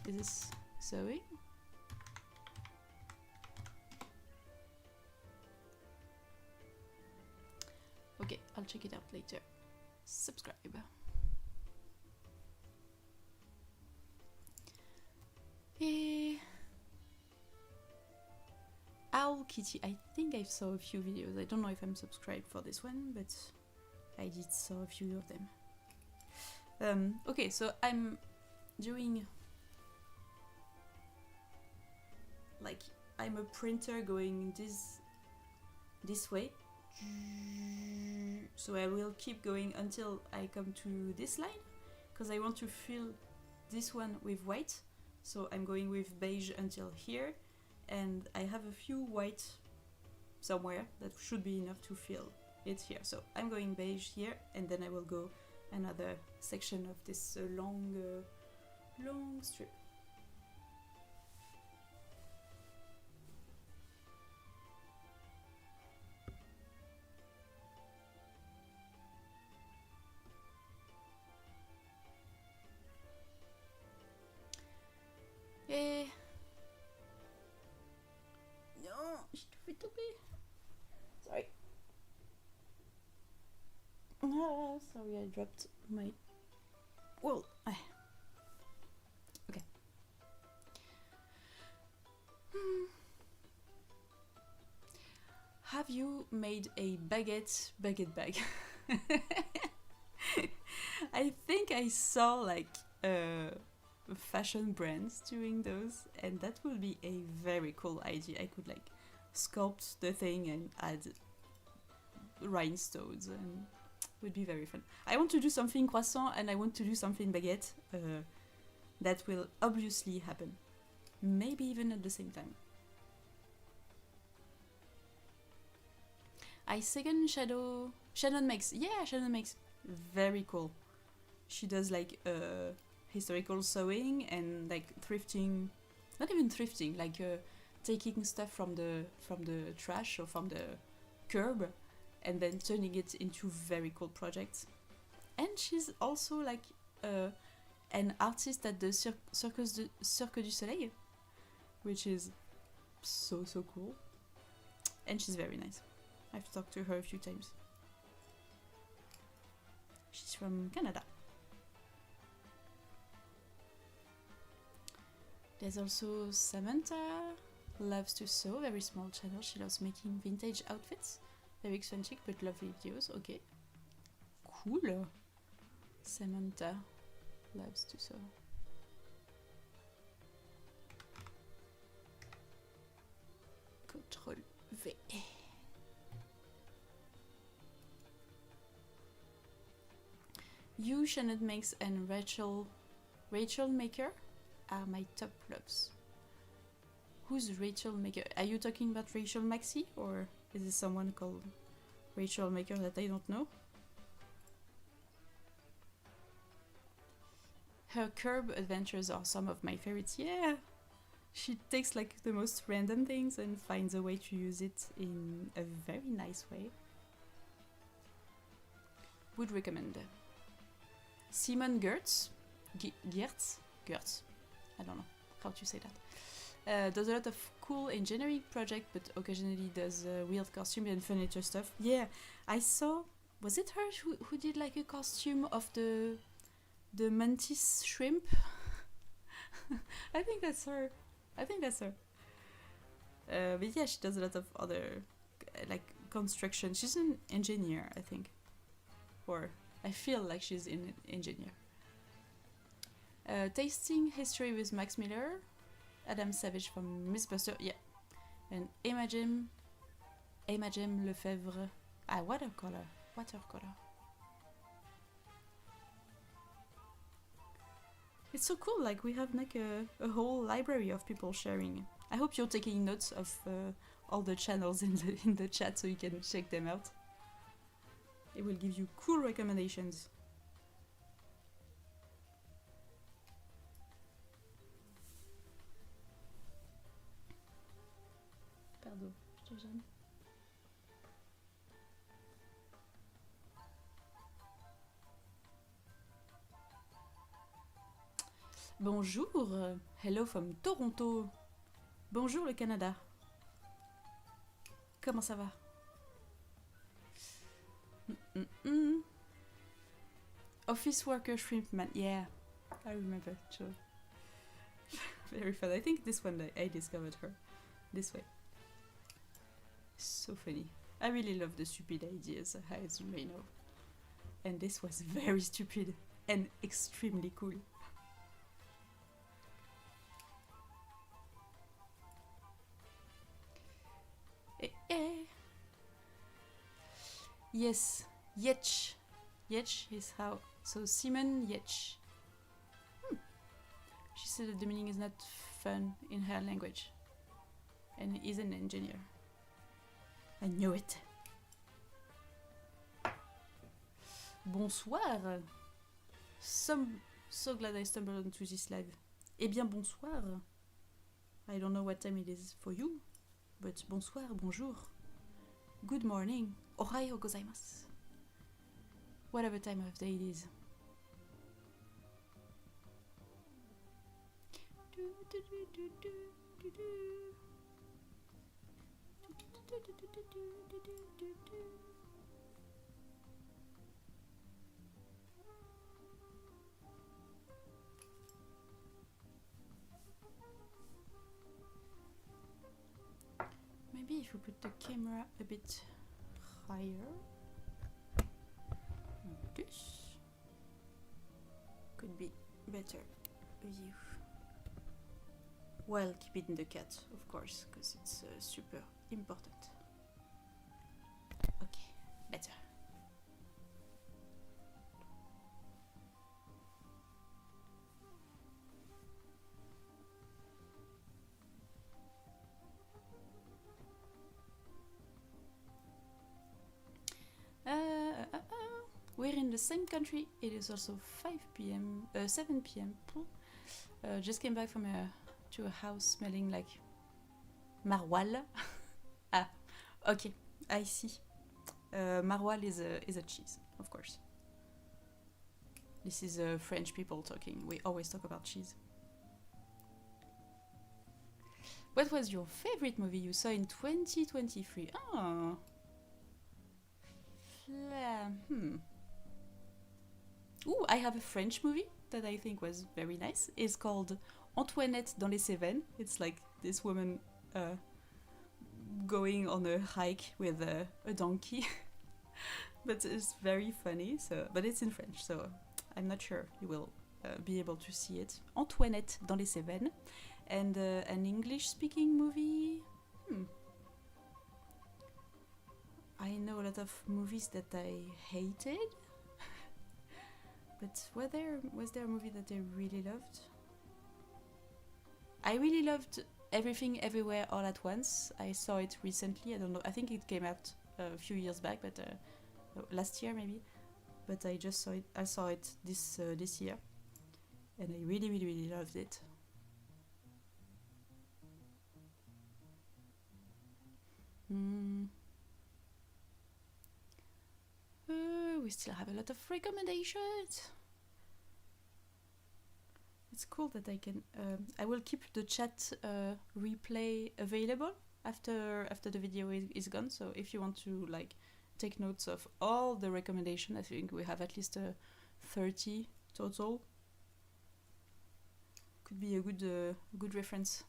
Is this sewing? Okay, I'll check it out later. Subscribe. Owl Kitty, I think I saw a few videos. I don't know if I'm subscribed for this one, but I did saw a few of them. Okay, so I'm doing like I'm a printer going this way. So I will keep going until I come to this line, because I want to fill this one with white. So I'm going with beige until here, and I have a few white somewhere that should be enough to fill it here. So I'm going beige here, and then I will go another section of this long strip. Non, je te fais tomber. Sorry. Ah, sorry, I dropped my... Well, okay. Have you made a baguette bag? I think I saw like fashion brands doing those, and that would be a very cool idea. I could like sculpt the thing and add rhinestones, and it would be very fun. I want to do something croissant and I want to do something baguette. That will obviously happen, maybe even at the same time. I second Shannon makes. Yeah, Shannon makes. Very cool. She does like historical sewing and like thrifting, not even thrifting, like taking stuff from the trash or from the curb and then turning it into very cool projects. And she's also like an artist at the Cirque du Soleil, which is so cool. And she's very nice. I've talked to her a few times. She's from Canada. There's also Samantha, loves to sew, very small channel. She loves making vintage outfits. Very eccentric but lovely videos. Okay. Cool. Samantha loves to sew. Control V. You, Shannon Makes, and Rachel Maker are my top loves. Who's Rachel Maker? Are you talking about Rachel Maxi, or is it someone called Rachel Maker that I don't know? Her curb adventures are some of my favorites. Yeah, she takes like the most random things and finds a way to use it in a very nice way. Would recommend. Simon Gertz, I don't know how to say that. Does a lot of cool engineering project, but occasionally does weird costume and furniture stuff. Yeah, I saw. Was it her who did like a costume of the mantis shrimp? I think that's her. But yeah, she does a lot of other like construction. She's an engineer, I think, or I feel like she's an engineer. Tasting history with Max Miller, Adam Savage from Mythbuster, yeah, and Emma Jem Lefebvre. Watercolor. It's so cool. Like we have like a whole library of people sharing. I hope you're taking notes of all the channels in the chat so you can check them out. It will give you cool recommendations. Pardon, je te gêne. Bonjour, hello from Toronto. Bonjour le Canada. Comment ça va? Office worker shrimp man. Yeah, I remember. Sure. Very fun. I think this one I discovered her this way. So funny. I really love the stupid ideas, as you may know. And this was very stupid and extremely cool. Yes, Yetch. Yetch is how. So Simon Yetch. She said that the meaning is not fun in her language. And is an engineer. I knew it. Bonsoir. So glad I stumbled onto this live. Eh bien, bonsoir. I don't know what time it is for you, but bonsoir, bonjour. Good morning. Ohayo gozaimasu. Whatever time of day it is. Maybe if we put the camera a bit higher, this could be better view. Well, keep it in the cat, of course, because it's super important. Okay, better. We're in the same country. It is also 7 p.m. Just came back from to a house smelling like maroilles. Ah, okay, I see. Maroilles is a cheese, of course. This is French people talking. We always talk about cheese. What was your favorite movie you saw in 2023? Oh. Ooh, I have a French movie that I think was very nice. It's called Antoinette dans les Cévennes. It's like this woman going on a hike with a donkey. But it's very funny. But it's in French, so I'm not sure you will be able to see it. Antoinette dans les Cévennes. And an English-speaking movie. I know a lot of movies that I hated. But was there a movie that I really loved? I really loved Everything Everywhere All at Once. I saw it recently. I don't know. I think it came out a few years back, but last year maybe. But I just saw it. I saw it this year, and I really, really, really loved it. We still have a lot of recommendations. it's cool that I can. I will keep the chat replay available after the video is gone. So if you want to like take notes of all the recommendation, I think we have at least 30 total. Could be a good reference.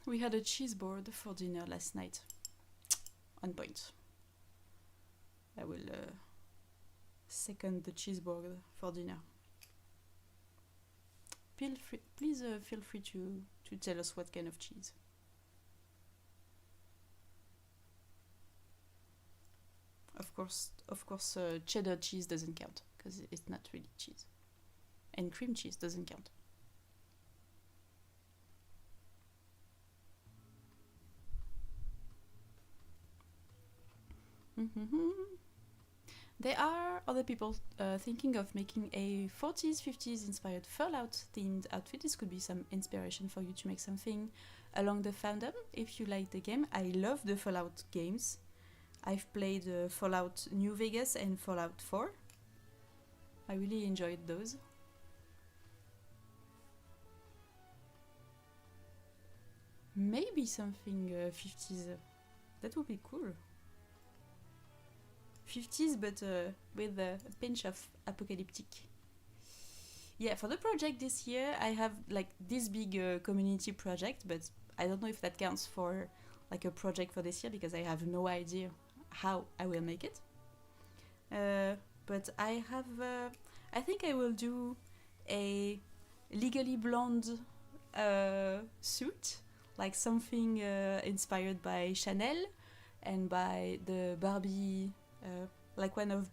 We had a cheese board for dinner last night. On point. I will second the cheese board for dinner. Please feel free to tell us what kind of cheese. Of course, cheddar cheese doesn't count because it's not really cheese, and cream cheese doesn't count. There are other people thinking of making a 40s, 50s inspired Fallout themed outfit. This could be some inspiration for you to make something along the fandom if you like the game. I love the Fallout games. I've played Fallout New Vegas and Fallout 4. I really enjoyed those. Maybe something 50s. That would be cool. 50s, but with a pinch of apocalyptic. Yeah, for the project this year, I have like this big community project, but I don't know if that counts for like a project for this year because I have no idea how I will make it. But I have, I think I will do a Legally Blonde suit, like something inspired by Chanel and by the Barbie. Like one of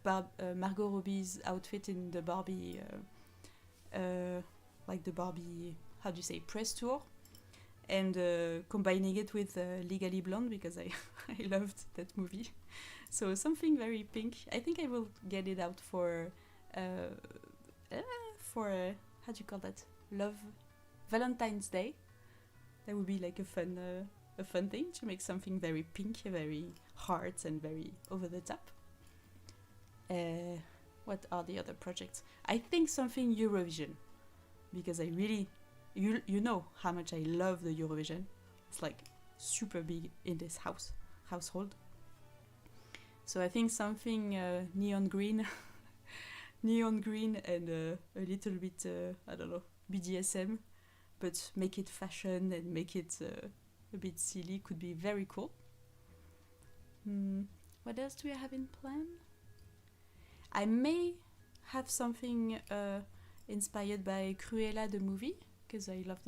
Margot Robbie's outfit in the Barbie, like the Barbie, how do you say, press tour, and combining it with Legally Blonde because I loved that movie. So something very pink. I think I will get it out for how do you call that? Valentine's Day. That would be like a fun thing to make something very pink, very heart, and very over the top. What are the other projects? I think something Eurovision, because I really, you know how much I love the Eurovision. It's like super big in this household. So I think something neon green, and a little bit I don't know, BDSM, but make it fashion and make it a bit silly could be very cool. What else do we have in plan? I may have something inspired by Cruella the movie, because I love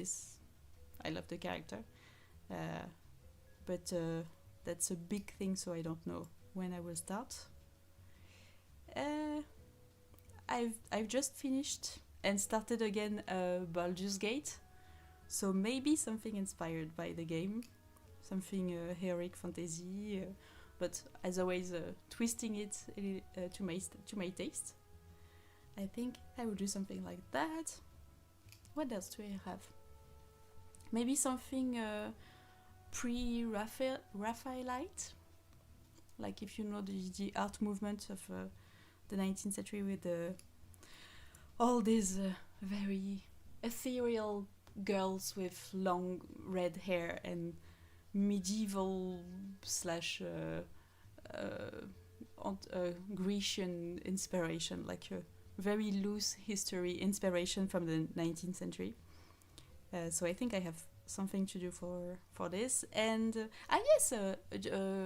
the character. But that's a big thing, so I don't know when I will start. I've just finished and started again Baldur's Gate, so maybe something inspired by the game, something heroic fantasy, but as always twisting it to my taste. I think I will do something like that. What else do I have? Maybe something pre-Raphaelite, like if you know the art movement of the 19th century with all these very ethereal girls with long red hair and medieval slash Grecian inspiration, like a very loose history inspiration from the 19th century. So I think I have something to do for this. And yes,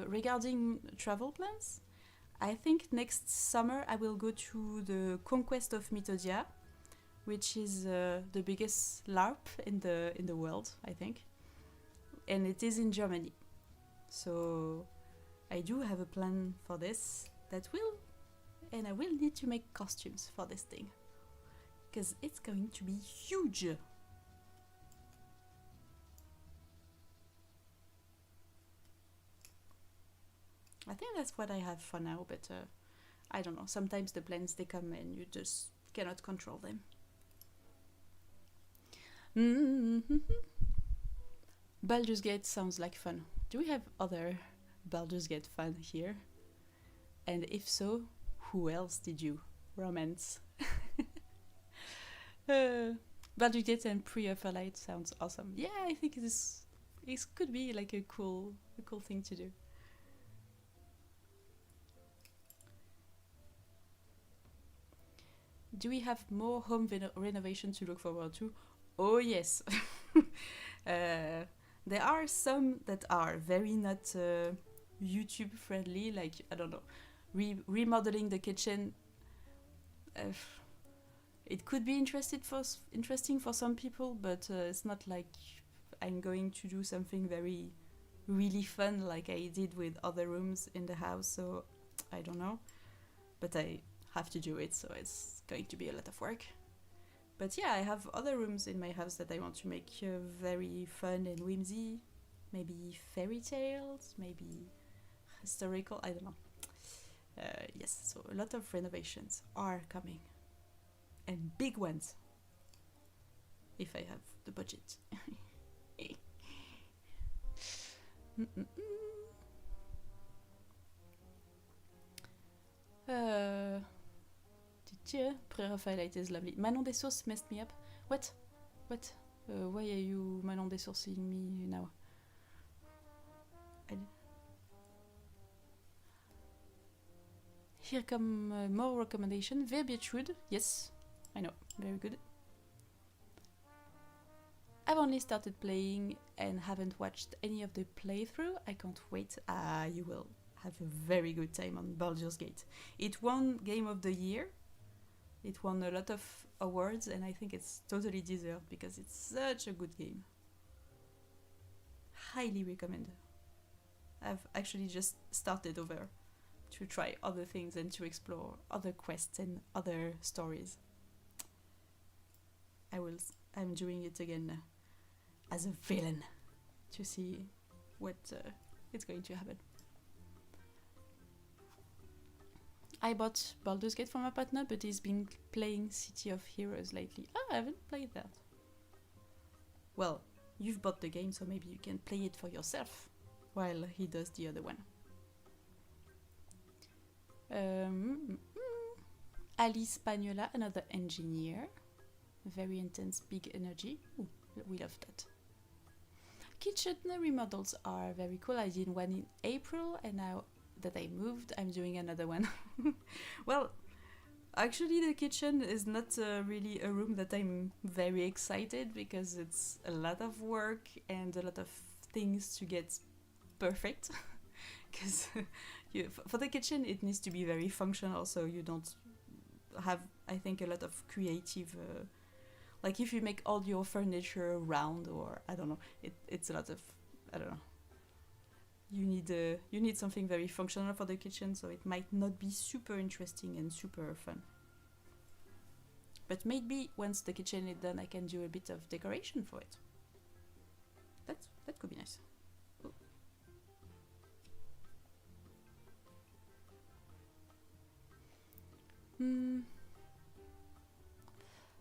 regarding travel plans, I think next summer I will go to the Conquest of Mythodia, which is the biggest LARP in the world, I think, and it is in Germany. So I do have a plan for this and I will need to make costumes for this thing, because it's going to be huge. I think that's what I have for now, but I don't know. Sometimes the plans, they come and you just cannot control them. Baldur's Gate sounds like fun. Do we have other Baldur's Gate fun here? And if so, who else did you romance? Uh, Baldur's Gate and Pre-Upper Light sounds awesome. Yeah, I think it could be like a cool thing to do. Do we have more home renovation to look forward to? Oh yes. There are some that are very not YouTube friendly, like I don't know, remodeling the kitchen. Uh, it could be interesting for some people, but it's not like I'm going to do something very really fun like I did with other rooms in the house. So I don't know, but I have to do it, so it's going to be a lot of work. But yeah, I have other rooms in my house that I want to make very fun and whimsy. Maybe fairy tales, maybe historical, I don't know. Yes, so a lot of renovations are coming. And big ones. If I have the budget. Pre-Raphaelite is lovely. Manon des Sources messed me up. What? What? Why are you Manon des Sourcing me now? Here come more recommendation. Verbiage. Yes, I know. Very good. I've only started playing and haven't watched any of the playthrough. I can't wait. You will have a very good time on Baldur's Gate. It won Game of the Year. It won a lot of awards, and I think it's totally deserved because it's such a good game. Highly recommend. I've actually just started over to try other things and to explore other quests and other stories. I'm doing it again as a villain to see what is going to happen. I bought Baldur's Gate for my partner, but he's been playing City of Heroes lately. Oh, I haven't played that. Well, you've bought the game, so maybe you can play it for yourself while he does the other one. Ali Spagnola, another engineer. Very intense, big energy. Ooh, we love that. Kitchen remodels are very cool. I did one in April, and now that I moved, I'm doing another one. Well, actually the kitchen is not really a room that I'm very excited because it's a lot of work and a lot of things to get perfect. Because for the kitchen it needs to be very functional, so you don't have, I think, a lot of creative like if you make all your furniture round, or I don't know, it's a lot of, I don't know, you need something very functional for the kitchen, so it might not be super interesting and super fun. But maybe once the kitchen is done, I can do a bit of decoration for it. That could be nice.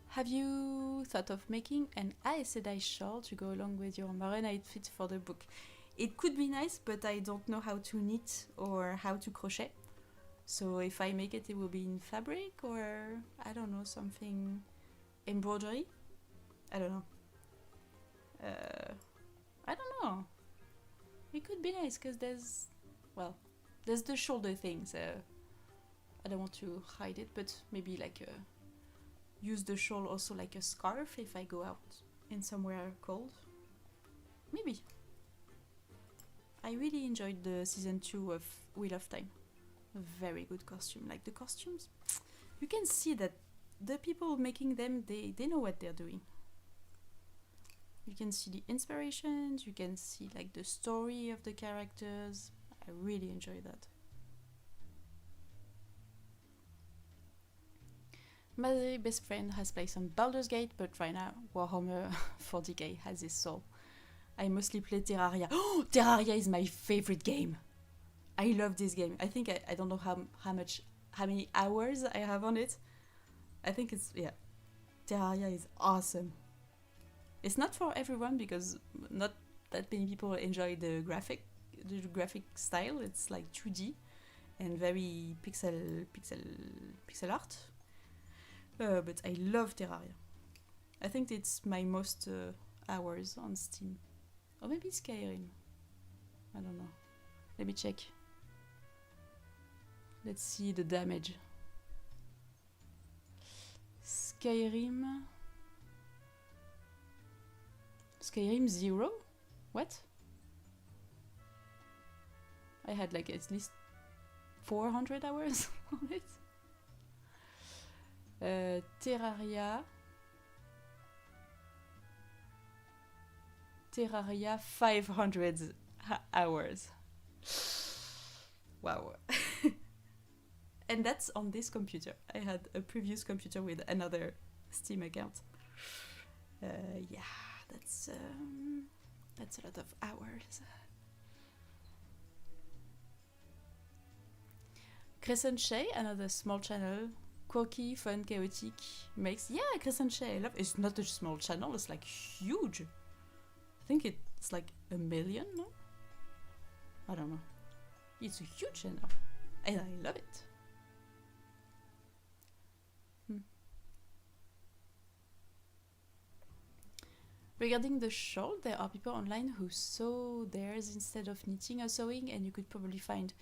Have you thought of making an Aes Sedai shawl to go along with your Marine outfit for the book? It could be nice, but I don't know how to knit or how to crochet. So if I make it, it will be in fabric, or I don't know, something embroidery. I don't know. I don't know. It could be nice because there's the shoulder thing. So I don't want to hide it, but maybe like use the shawl also like a scarf if I go out in somewhere cold. Maybe. I really enjoyed the season 2 of Wheel of Time. A very good costume. Like the costumes, you can see that the people making them, they know what they're doing. You can see the inspirations, you can see like the story of the characters. I really enjoy that. My best friend has played some Baldur's Gate, but right now Warhammer 40k has his soul. I mostly play Terraria. Oh, Terraria is my favorite game. I love this game. I think I don't know how many hours I have on it. I think Terraria is awesome. It's not for everyone because not that many people enjoy the graphic style. It's like 2D and very pixel art. But I love Terraria. I think it's my most hours on Steam. Or maybe Skyrim. I don't know. Let me check. Let's see the damage. Skyrim 0? What? I had like at least 400 hours on it. Terraria 500 hours. Wow. And that's on this computer. I had a previous computer with another Steam account. Yeah, that's a lot of hours. Crescent Shay, another small channel, quirky, fun, chaotic, makes... Yeah, Crescent Shay, I love it. It's not a small channel, it's like huge. I think it's like 1 million, no? I don't know. It's a huge channel, and I love it. Regarding the shawl, there are people online who sew theirs instead of knitting or sewing, and you could probably find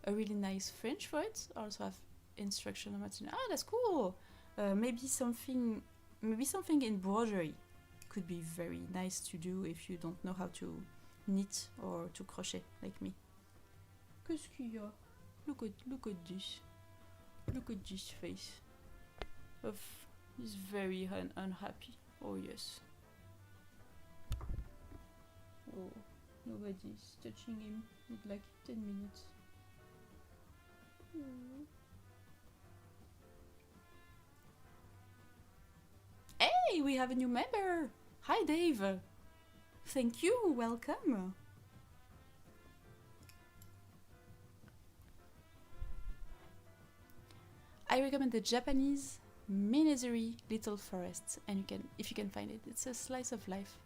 a really nice fringe for it. Also have instruction on material. Ah, that's cool. Maybe something in embroidery could be very nice to do if you don't know how to knit or to crochet like me. Qu'est-ce qu'il y a? Look at this. Look at this face. He's very unhappy. Oh yes. Oh, nobody's touching him with like 10 minutes. Hey, we have a new member! Hi Dave! Thank you, welcome! I recommend the Japanese Minezuri Little Forest, and if you can find it, it's a slice of life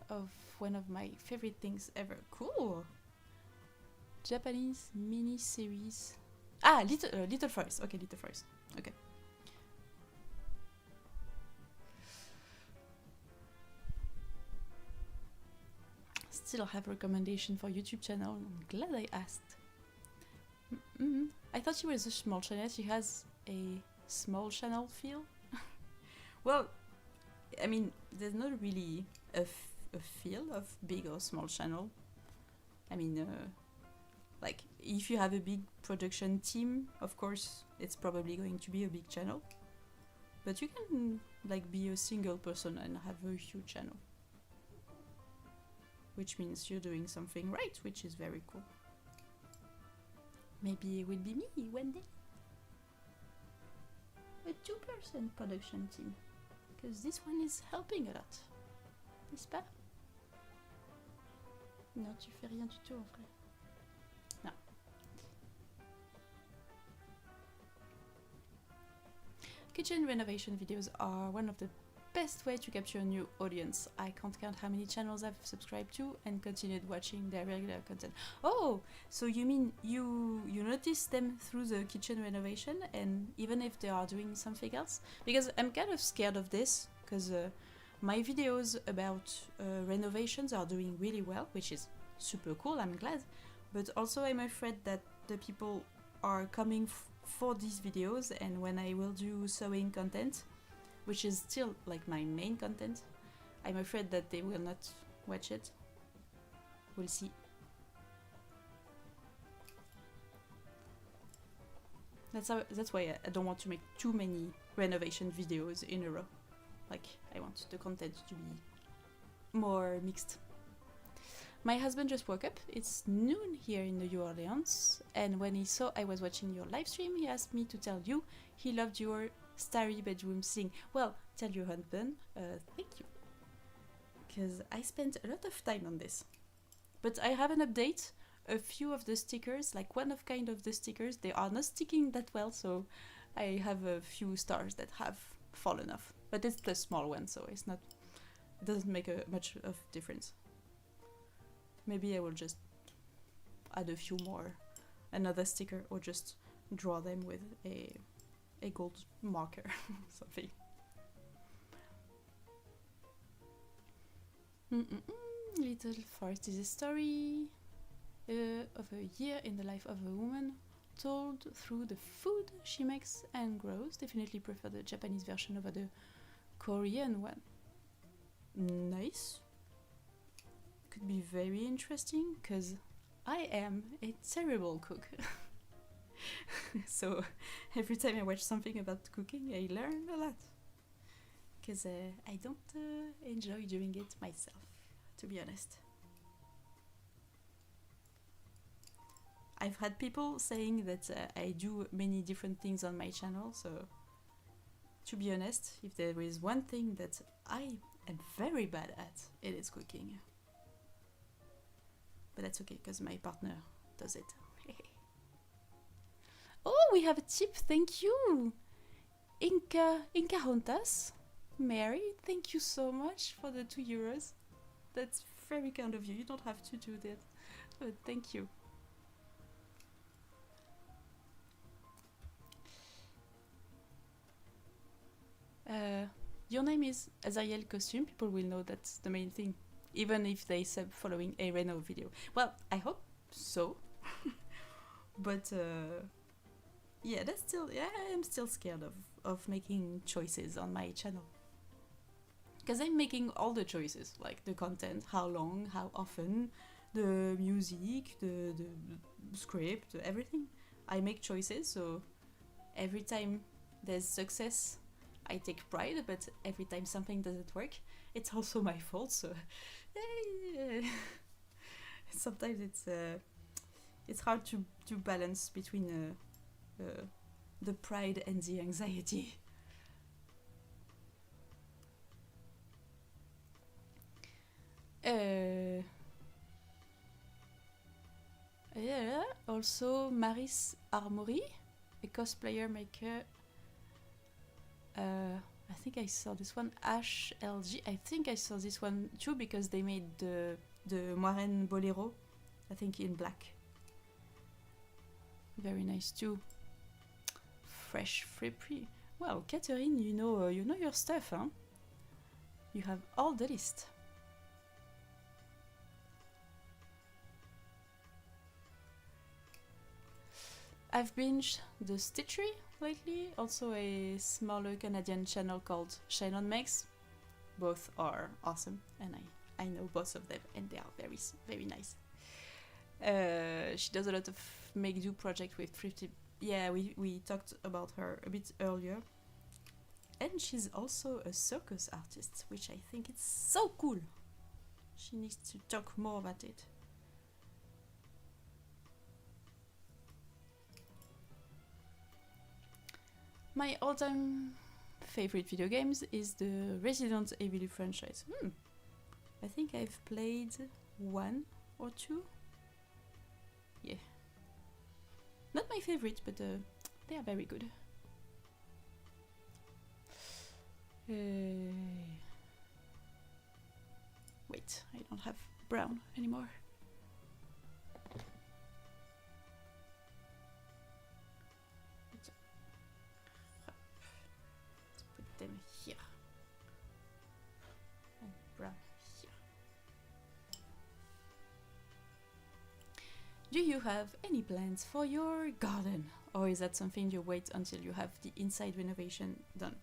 of one of my favorite things ever. Cool! Japanese mini series. Ah, Little Forest. Okay, Little Forest. Okay. Still have recommendation for YouTube channel. I'm glad I asked. I thought she was a small channel. She has a small channel feel. Well, I mean, there's not really a feel of big or small channel. I mean, like if you have a big production team, of course, it's probably going to be a big channel. But you can like be a single person and have a huge channel, which means you're doing something right, which is very cool. Maybe it will be me one day. A 2-person production team, because this one is helping a lot, n'est-ce pas? Non, tu fais rien du tout en vrai. Non. Kitchen renovation videos are one of the best way to capture a new audience. I can't count how many channels I've subscribed to and continued watching their regular content. Oh, so you mean you notice them through the kitchen renovation, and even if they are doing something else? Because I'm kind of scared of this, because my videos about renovations are doing really well, which is super cool, I'm glad. But also I'm afraid that the people are coming for these videos, and when I will do sewing content, which is still like my main content, I'm afraid that they will not watch it. We'll see. That's why I don't want to make too many renovation videos in a row. Like, I want the content to be more mixed. My husband just woke up. It's noon here in New Orleans, and when he saw I was watching your live stream, he asked me to tell you he loved your starry bedroom sing. Well, tell your husband, thank you, because I spent a lot of time on this. But I have an update. A few of the stickers, like one of kind of the stickers, they are not sticking that well, so I have a few stars that have fallen off. But it's the small one, so it's not, it doesn't make much of difference. Maybe I will just add a few more, another sticker, or just draw them with a gold marker, something. Little Forest is a story of a year in the life of a woman, told through the food she makes and grows. Definitely prefer the Japanese version over the Korean one. Nice. Could be very interesting, because I am a terrible cook. So every time I watch something about cooking, I learn a lot. Because I don't enjoy doing it myself, to be honest. I've had people saying that I do many different things on my channel, so to be honest, if there is one thing that I am very bad at, it is cooking. But that's okay, because my partner does it. Oh, we have a tip, thank you! Inca Hontas. Mary, thank you so much for the €2. That's very kind of you. You don't have to do that, but thank you. Your name is hazarielcostumes. People will know that's the main thing, even if they sub following a Reno video. Well, I hope so. But yeah, that's still, yeah, I'm still scared of making choices on my channel. Because I'm making all the choices, like the content, how long, how often, the music, the script, everything. I make choices, so every time there's success, I take pride, but every time something doesn't work, it's also my fault, so sometimes it's hard to balance between the pride and the anxiety. Yeah, also Maris Armory, a cosplayer maker. I think I saw this one, Ash LG. I think I saw this one too, because they made the Moiraine Bolero, I think in black. Very nice too. Fresh Fripri. Well, Catherine, you know your stuff, huh? You have all the list. I've binged The Stitchery lately, also a smaller Canadian channel called Shine On Makes. Both are awesome, and I know both of them, and they are very, very nice. She does a lot of make-do project with Thrifty. Yeah, we talked about her a bit earlier. And she's also a circus artist, which I think is so cool. She needs to talk more about it. My all-time favorite video games is the Resident Evil franchise. I think I've played 1 or 2. Yeah. Not my favorite, but they are very good. Wait, I don't have brown anymore. Let's put them here. And brown here. Do you have any plans for your garden? Or is that something you wait until you have the inside renovation done?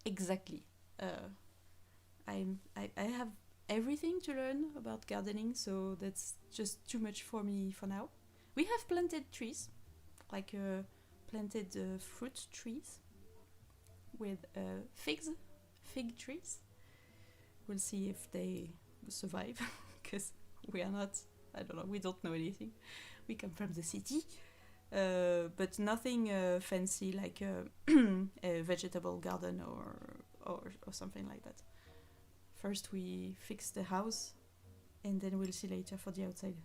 Exactly. I have everything to learn about gardening, so that's just too much for me for now. We have planted trees, like planted fruit trees with fig trees. We'll see if they survive, because we are not, I don't know, we don't know anything. We come from the city. But nothing fancy like a vegetable garden or something like that. First we fix the house, and then we'll see later for the outside.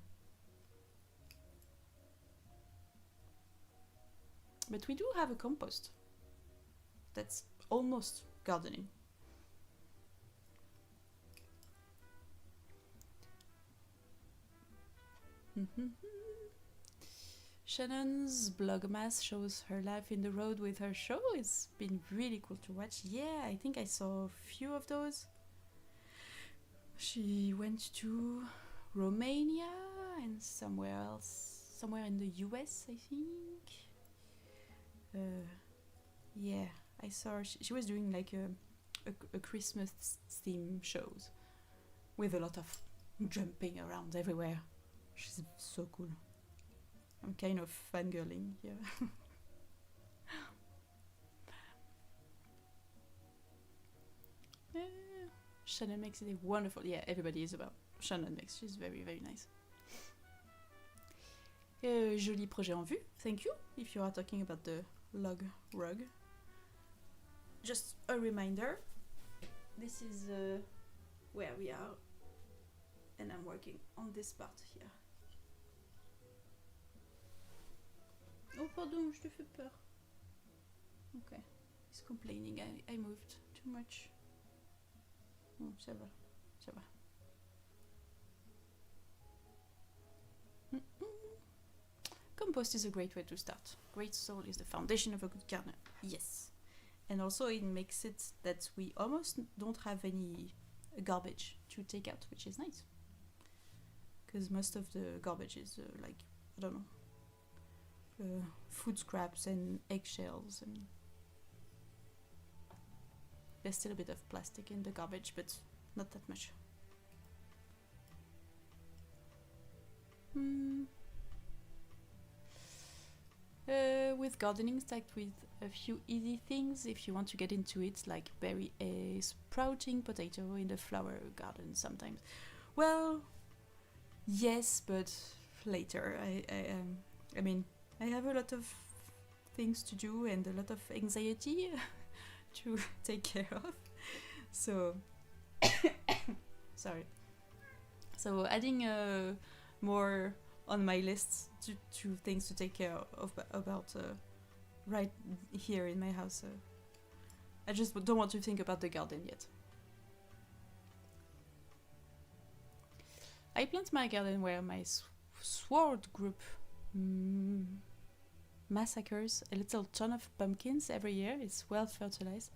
But we do have a compost. That's almost gardening. Shannon's Vlogmas shows her life in the road with her show. It's been really cool to watch. Yeah, I think I saw a few of those. She went to Romania and somewhere else, somewhere in the US, I think. Yeah, I saw her. She was doing like a Christmas theme shows with a lot of jumping around everywhere. She's so cool. I'm kind of fangirling here. Shannon makes it wonderful. Yeah, everybody is about Shannon makes. She's very, very nice. Joli projet en vue. Thank you. If you are talking about the log rug. Just a reminder. This is where we are. And I'm working on this part here. Oh, pardon, je te fais peur. Okay. He's complaining. I moved too much. Oh, ça va. Ça va. Compost is a great way to start. Great soil is the foundation of a good gardener. Yes. And also it makes it that we almost don't have any garbage to take out, which is nice. Because most of the garbage is like, I don't know, food scraps and eggshells, and there's still a bit of plastic in the garbage, but not that much. With gardening, start with a few easy things if you want to get into it, like bury a sprouting potato in the flower garden sometimes. Well, yes, but later. I mean, I have a lot of things to do and a lot of anxiety to take care of. So, sorry. So adding more on my list to things to take care of about right here in my house. I just don't want to think about the garden yet. I plant my garden where my sword group massacres a little ton of pumpkins every year. It's well fertilized.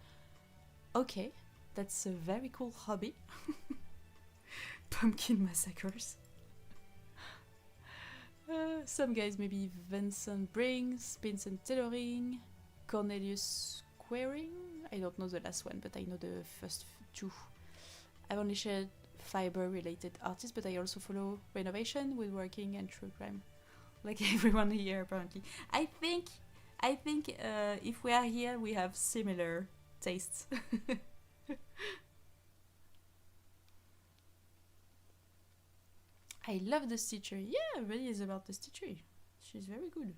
Okay, that's a very cool hobby. Pumpkin massacres. Some guys, maybe Vincent Brings, Vincent Tailoring, Cornelius Squaring. I don't know the last one, but I know the first two. I've only shared fiber-related artists, but I also follow renovation, woodworking, and true crime. Like everyone here, apparently. I think if we are here, we have similar tastes. I love the stitchery. Yeah, it really is about the stitchery. She's very good.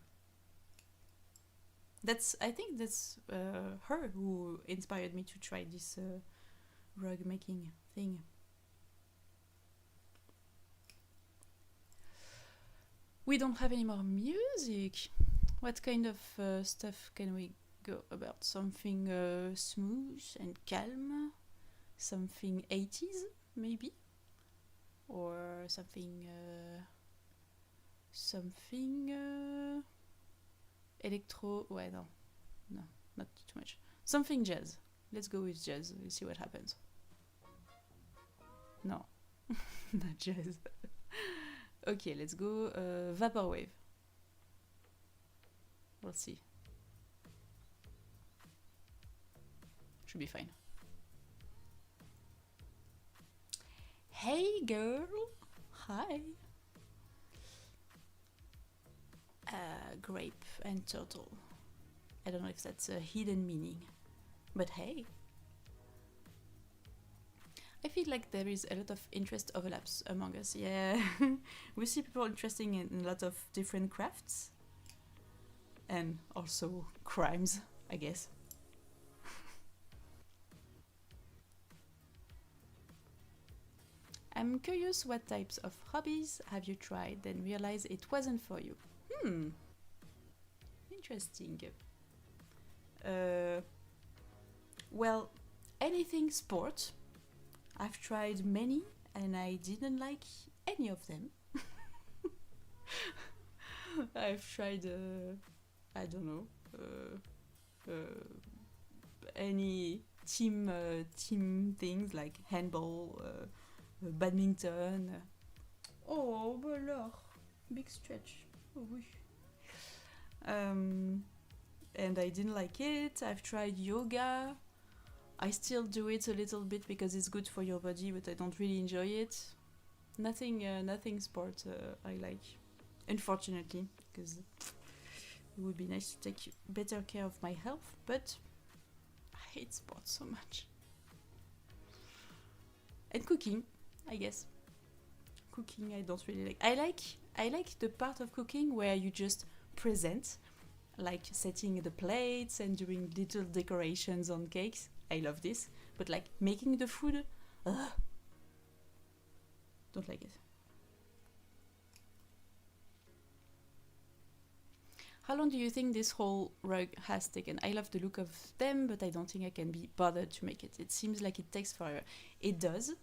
I think that's her who inspired me to try this rug making thing. We don't have any more music. What kind of stuff can we go about? Something smooth and calm? Something 80s, maybe? Or something electro. Ouais, no, not too much. Something jazz. Let's go with jazz. We'll see what happens. No, not jazz. Okay, let's go vaporwave. We'll see. Should be fine. Hey girl! Hi! Grape and turtle. I don't know if that's a hidden meaning, but hey. I feel like there is a lot of interest overlaps among us. Yeah, we see people interested in a lot of different crafts and also crimes, I guess. I'm curious, what types of hobbies have you tried and realized it wasn't for you? Interesting. Well, anything sport. I've tried many and I didn't like any of them. I've tried, I don't know, any team things like handball, badminton. Oh, but alors, big stretch. Oh, oui. And I didn't like it. I've tried yoga. I still do it a little bit because it's good for your body, but I don't really enjoy it. Nothing sport I like, unfortunately, because it would be nice to take better care of my health, but I hate sports so much. And cooking, I guess. Cooking, I don't really like. I like the part of cooking where you just present, like setting the plates and doing little decorations on cakes. I love this, but like making the food, don't like it. How long do you think this whole rug has taken? I love the look of them, but I don't think I can be bothered to make it. It seems like it takes forever. It does,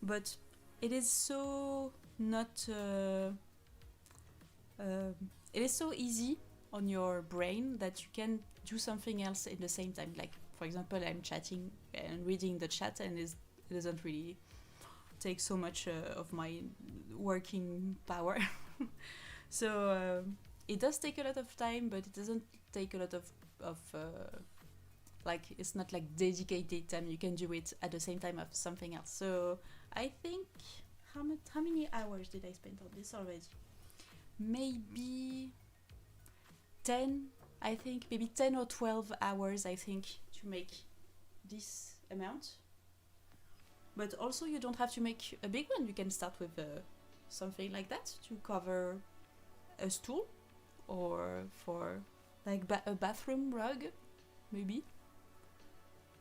but it is so not. It is so easy on your brain that you can do something else at the same time. Like, for example, I'm chatting and reading the chat, and it doesn't really take so much of my working power. So it does take a lot of time, but it doesn't take a lot of like, it's not like dedicated time. You can do it at the same time of something else. So I think, how many hours did I spend on this already? Maybe 10, I think, maybe 10 or 12 hours, I think, to make this amount. But also you don't have to make a big one. You can start with something like that to cover a stool, or for like a bathroom rug, maybe.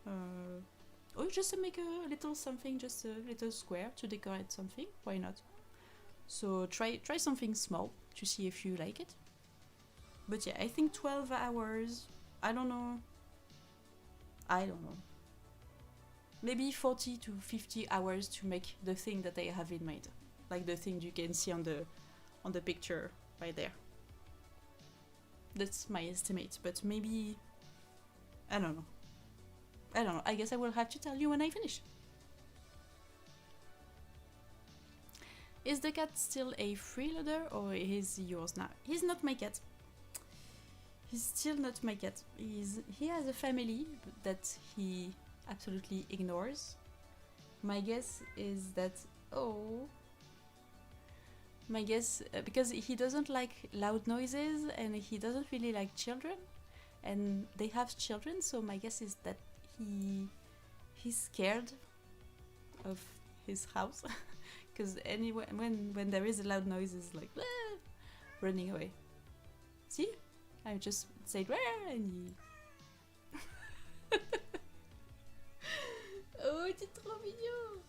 Or just to make a little something, just a little square to decorate something. Why not? So try something small to see if you like it. But yeah, I think 12 hours, I don't know. Maybe 40 to 50 hours to make the thing that I have in mind. Like the thing you can see on the picture right there. That's my estimate, but maybe, I don't know. I guess I will have to tell you when I finish. Is the cat still a freeloader, or is yours now? He's not my cat. He's still not my cat. He has a family that he absolutely ignores. My guess is that, because he doesn't like loud noises and he doesn't really like children, and they have children, so my guess is that he's scared of his house. Because anyway, when there is a loud noise, it's like running away. See, I just said and he. Oh, c'est trop mignon.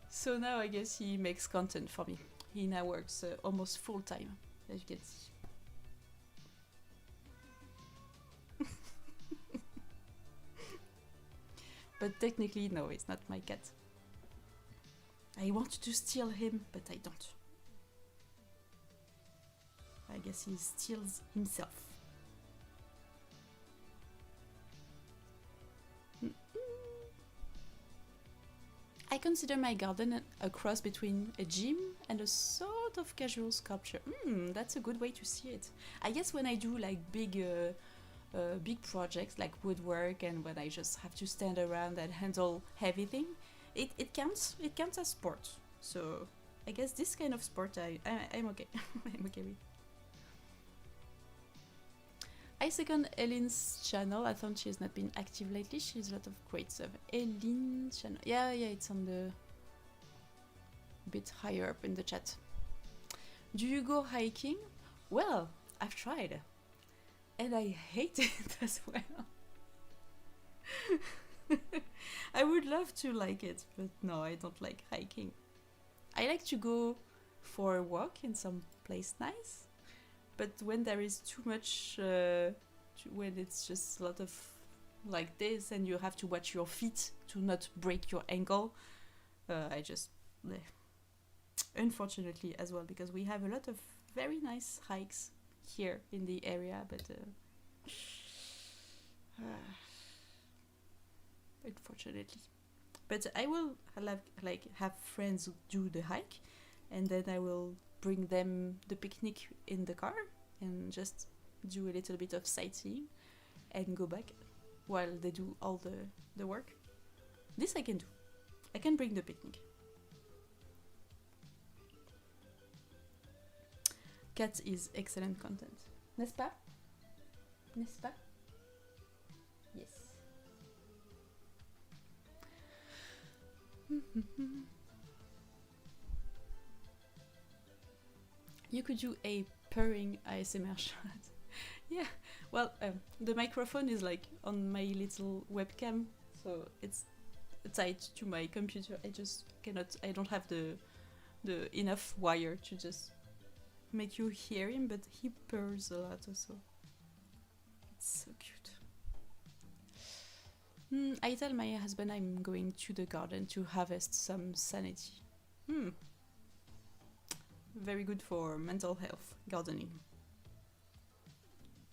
So now I guess he makes content for me. He now works almost full time, as you can see. But technically, no, it's not my cat. I want to steal him, but I don't. I guess he steals himself. I consider my garden a cross between a gym and a sort of casual sculpture. That's a good way to see it. I guess when I do like big projects like woodwork, and when I just have to stand around and handle heavy things, it counts as sport. So I guess this kind of sport I'm okay. I'm okay with. I second Ellen's channel. I thought she has not been active lately. She has a lot of great stuff. Ellen's channel. Yeah, it's on the bit higher up in the chat. Do you go hiking? Well, I've tried. And I hate it as well. I would love to like it, but no, I don't like hiking. I like to go for a walk in some place nice. But when there is too much, when it's just a lot of like this, and you have to watch your feet to not break your ankle, I just, unfortunately as well, because we have a lot of very nice hikes here in the area, but unfortunately, But I will have friends who do the hike, and then I will bring them the picnic in the car and just do a little bit of sightseeing and go back while they do all the work. This I can do. I can bring the picnic. Cat is excellent content. N'est-ce pas? N'est-ce pas? Yes. You could do a purring ASMR shot. Yeah, well, the microphone is like on my little webcam, so it's tied to my computer. I just cannot, I don't have the enough wire to just make you hear him, but he purrs a lot also. It's so cute. I tell my husband I'm going to the garden to harvest some sanity. Very good for mental health, gardening.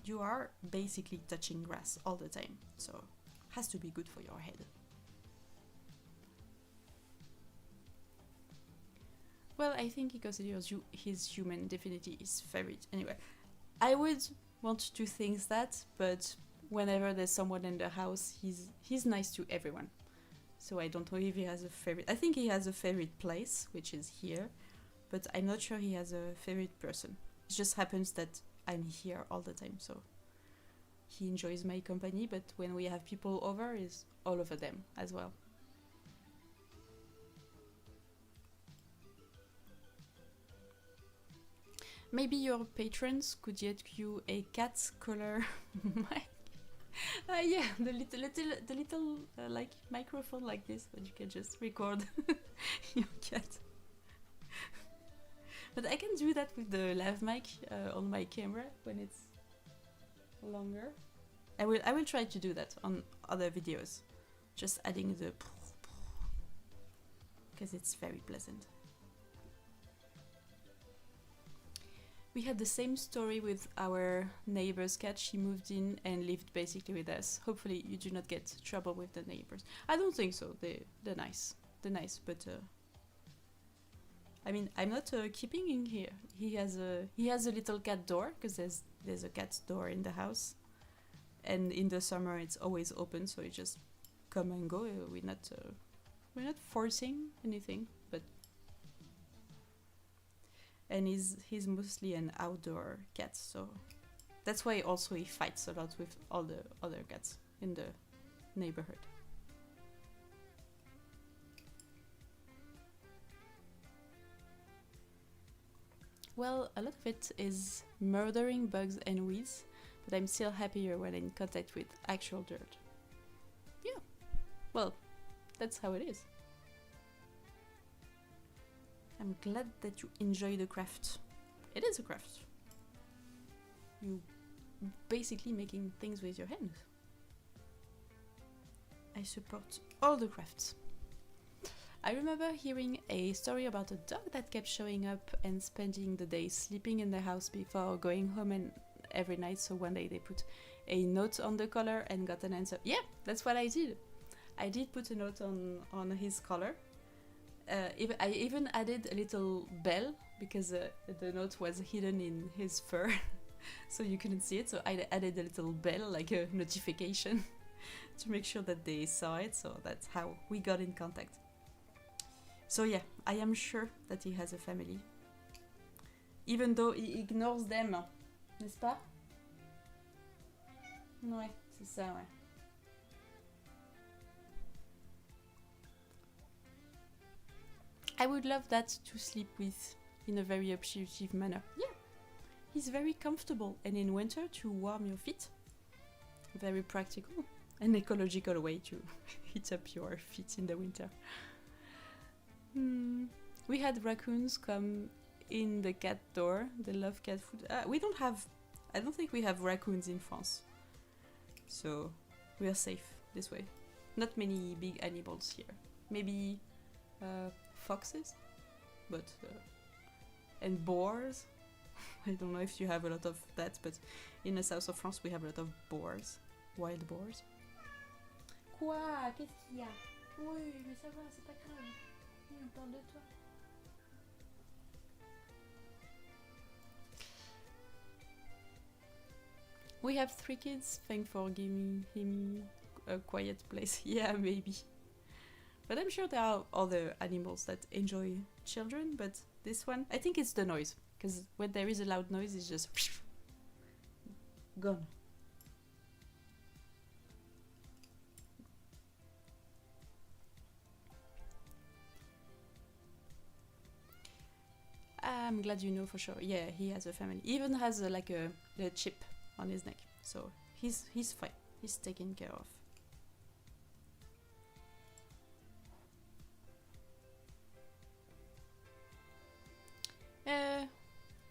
You are basically touching grass all the time, so has to be good for your head. Well, I think he considers you his human, definitely his favorite. Anyway, I would want to think that, but whenever there's someone in the house, he's nice to everyone. So I don't know if he has a favorite. I think he has a favorite place, which is here, but I'm not sure he has a favorite person. It just happens that I'm here all the time, so he enjoys my company, but when we have people over, is all over them as well. Maybe your patrons could get you a cat color mic. Yeah, the little like microphone like this, but you can just record your cat. But I can do that with the lav mic on my camera when it's longer. I will try to do that on other videos, just adding the because it's very pleasant. We had the same story with our neighbor's cat. She moved in and lived basically with us. Hopefully you do not get trouble with the neighbors. I don't think so. They're nice. They're nice, but I mean, I'm not keeping him here. He has a little cat door because there's a cat door in the house, and in the summer it's always open, so you just come and go. We're not forcing anything, but. And he's mostly an outdoor cat, so that's why also he fights a lot with all the other cats in the neighborhood. Well, a lot of it is murdering bugs and weeds, but I'm still happier when in contact with actual dirt. Yeah, well, that's how it is. I'm glad that you enjoy the craft. It is a craft. You basically making things with your hands. I support all the crafts. I remember hearing a story about a dog that kept showing up and spending the day sleeping in the house before going home and every night. So one day they put a note on the collar and got an answer. Yeah, that's what I did. I did put a note on his collar. I even added a little bell because the note was hidden in his fur, so you couldn't see it. So I added a little bell, like a notification, to make sure that they saw it. So that's how we got in contact. So yeah, I am sure that he has a family, even though he ignores them, n'est-ce pas? Ouais, c'est ça, ouais. I would love that to sleep with in a very appreciative manner. Yeah, he's very comfortable, and in winter to warm your feet. Very practical and ecological way to heat up your feet in the winter. We had raccoons come in the cat door. They love cat food. We don't have, I don't think we have raccoons in France. So we are safe this way. Not many big animals here. Maybe foxes, but and boars. I don't know if you have a lot of that, but in the south of France we have a lot of boars, wild boars. Quoi? Qu'est-ce qu'il y a? Oui, mais ça va, c'est pas grave. Oui, on parle de toi. We have 3 kids. Thanks for giving him a quiet place. Yeah, maybe. But I'm sure there are other animals that enjoy children, but this one, I think it's the noise. Because when there is a loud noise, it's just gone. I'm glad you know for sure. Yeah, he has a family. He even has like a chip on his neck, so he's fine. He's taken care of.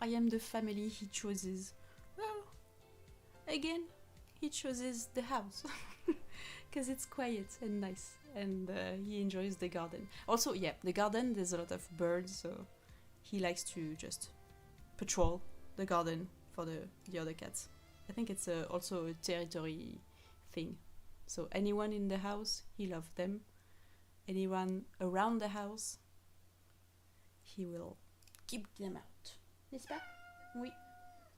I am the family he chooses. Well, again, he chooses the house because it's quiet and nice, and he enjoys the garden. Also, yeah, the garden. There's a lot of birds, so he likes to just patrol the garden for the other cats. I think it's also a territory thing. So anyone in the house, he loves them. Anyone around the house, he will keep them out. N'est-ce pas? Oui.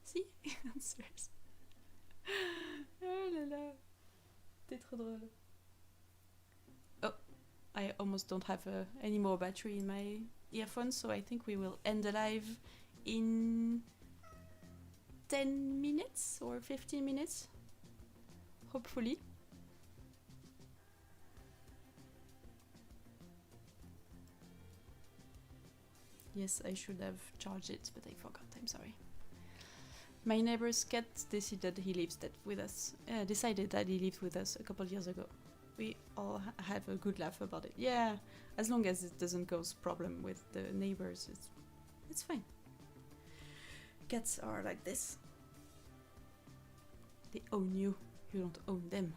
Si? He answers. Oh là là. T'es trop drôle. Oh, I almost don't have any more battery in my earphones, so I think we will end the live in 10 minutes or 15 minutes, hopefully. Yes, I should have charged it, but I forgot. I'm sorry. My neighbor's cat decided he lives with us. Decided that he lived with us a couple years ago. We all have a good laugh about it. Yeah, as long as it doesn't cause problem with the neighbors, it's fine. Cats are like this. They own you. You don't own them.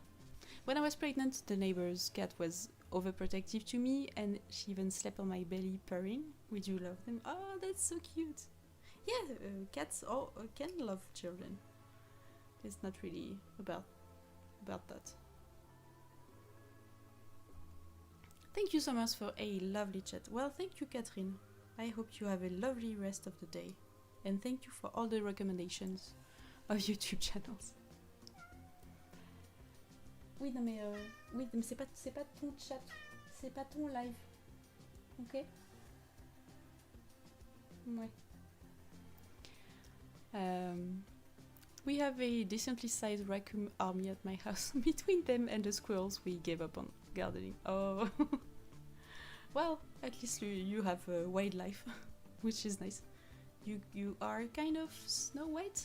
When I was pregnant, the neighbor's cat was overprotective to me, and she even slept on my belly purring. We do love them. Oh, that's so cute. Yeah, cats can love children. It's not really about that. Thank you so much for a lovely chat. Well, thank you, Catherine. I hope you have a lovely rest of the day. And thank you for all the recommendations of YouTube channels. Oui, non mais c'est pas ton chat, c'est pas ton live, ok? Ouais. We have a decently sized raccoon army at my house. Between them and the squirrels, we gave up on gardening. Oh, well, at least you have wildlife, which is nice. You are kind of Snow White,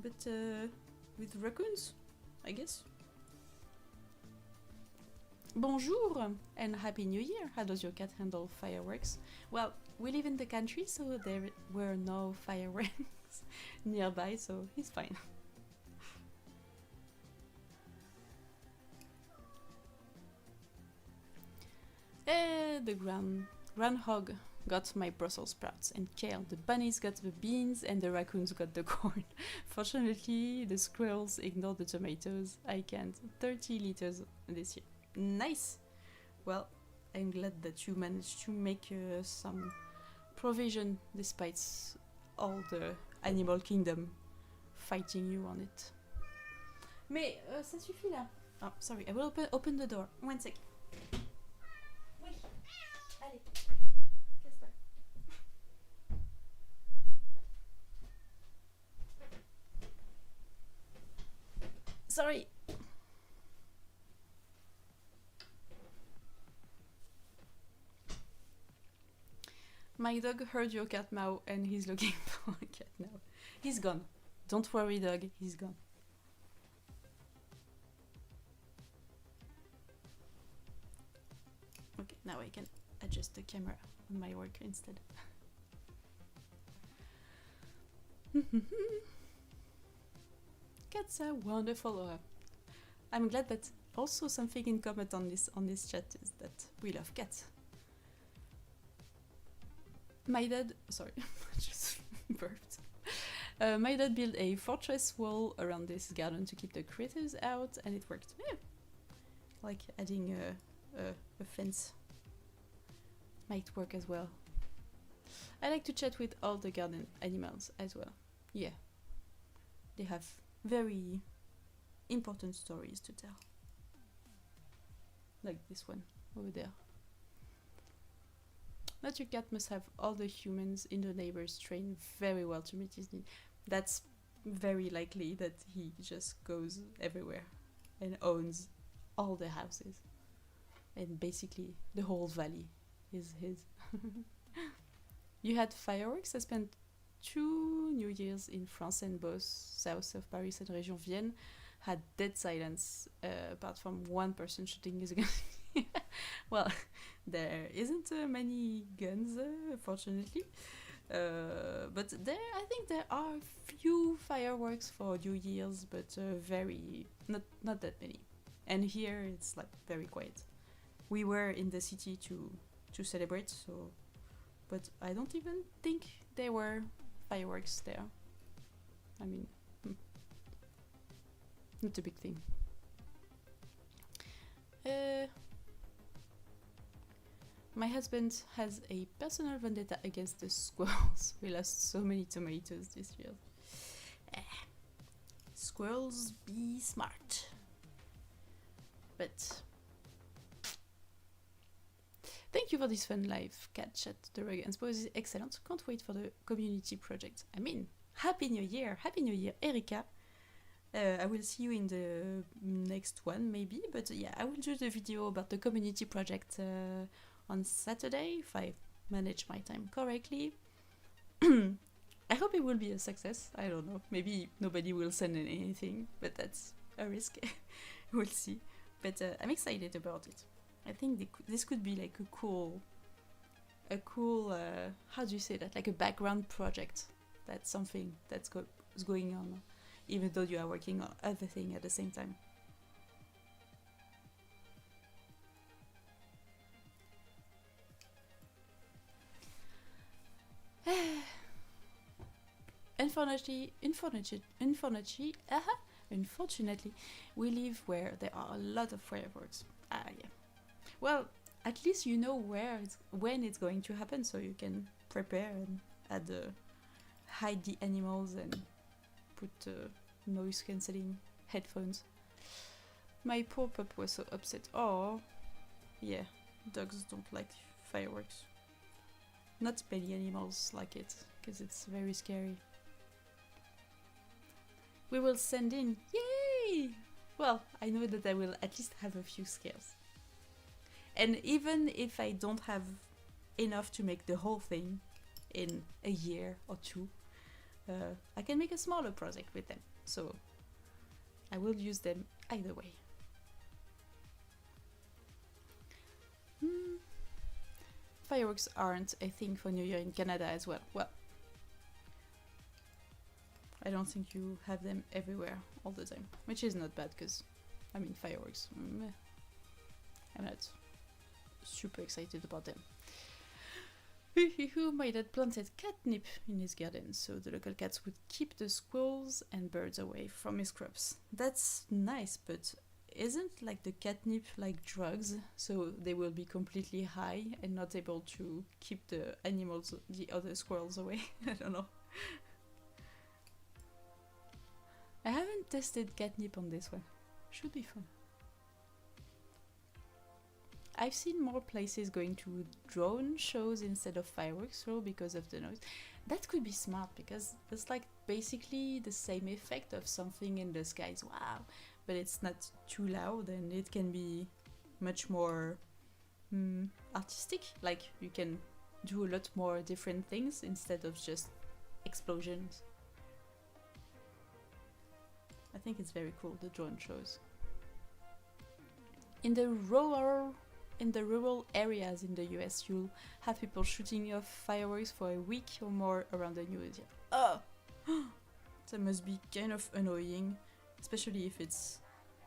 but with raccoons, I guess. Bonjour and Happy New Year. How does your cat handle fireworks? Well, we live in the country, so there were no fireworks nearby, so he's fine. The groundhog got my Brussels sprouts and kale. The bunnies got the beans and the raccoons got the corn. Fortunately, the squirrels ignored the tomatoes. I canned 30 liters this year. Nice! Well, I'm glad that you managed to make some provision despite all the animal kingdom fighting you on it. Mais ça suffit là. Oh, sorry, I will open the door. One sec. Oui, allez, casse-toi. Sorry. My dog heard your cat meow and he's looking for a cat now. He's gone. Don't worry, dog, he's gone. Okay, now I can adjust the camera on my work instead. Cats are wonderful. I'm glad that also something in common on this chat is that we love cats. My dad, sorry, just burped. My dad built a fortress wall around this garden to keep the critters out, and it worked. Yeah. Like adding a fence might work as well. I like to chat with all the garden animals as well. Yeah, they have very important stories to tell. Like this one over there. Not your cat must have all the humans in the neighbors trained very well to meet his need. That's very likely that he just goes everywhere and owns all the houses. And basically the whole valley is his. You had fireworks. I spent 2 New Years in France, and both south of Paris and Region Vienne had dead silence, apart from one person shooting his gun. Well, there isn't many guns, fortunately. But I think there are few fireworks for New Year's, but very not that many. And here it's like very quiet. We were in the city to celebrate, so, but I don't even think there were fireworks there. I mean, not a big thing. My husband has a personal vendetta against the squirrels. We lost so many tomatoes this year. Squirrels be smart. But thank you for this fun live cat chat. The Rug and Suppose is excellent. Can't wait for the community project. I mean, Happy New Year! Happy New Year, Erika! I will see you in the next one, maybe. But yeah, I will do the video about the community project on Saturday, if I manage my time correctly. I hope it will be a success. I don't know. Maybe nobody will send in anything, but that's a risk. We'll see. But I'm excited about it. I think this could be like a cool, how do you say that? Like a background project. That's something that's going on, even though you are working on other things at the same time. Unfortunately, we live where there are a lot of fireworks. Yeah. Well, at least you know when it's going to happen, so you can prepare and hide the animals and put noise cancelling headphones. My poor pup was so upset. Oh, yeah, dogs don't like fireworks. Not many animals like it, because it's very scary. We will send in, yay! Well, I know that I will at least have a few scares. And even if I don't have enough to make the whole thing in a year or 2, I can make a smaller project with them. So I will use them either way. Fireworks aren't a thing for New Year in Canada as well. Well, I don't think you have them everywhere all the time, which is not bad because, I mean, fireworks, I'm not super excited about them. My dad planted catnip in his garden so the local cats would keep the squirrels and birds away from his crops. That's nice, but isn't like the catnip like drugs, so they will be completely high and not able to keep the animals, the other squirrels away? I don't know. I haven't tested catnip on this one. Should be fun. I've seen more places going to drone shows instead of fireworks show because of the noise. That could be smart because it's like basically the same effect of something in the skies. Wow, but it's not too loud and it can be much more artistic. Like you can do a lot more different things instead of just explosions. I think it's very cool, the drone shows. In the rural areas in the US, you'll have people shooting off fireworks for a week or more around the New Year. Oh! That must be kind of annoying, especially if it's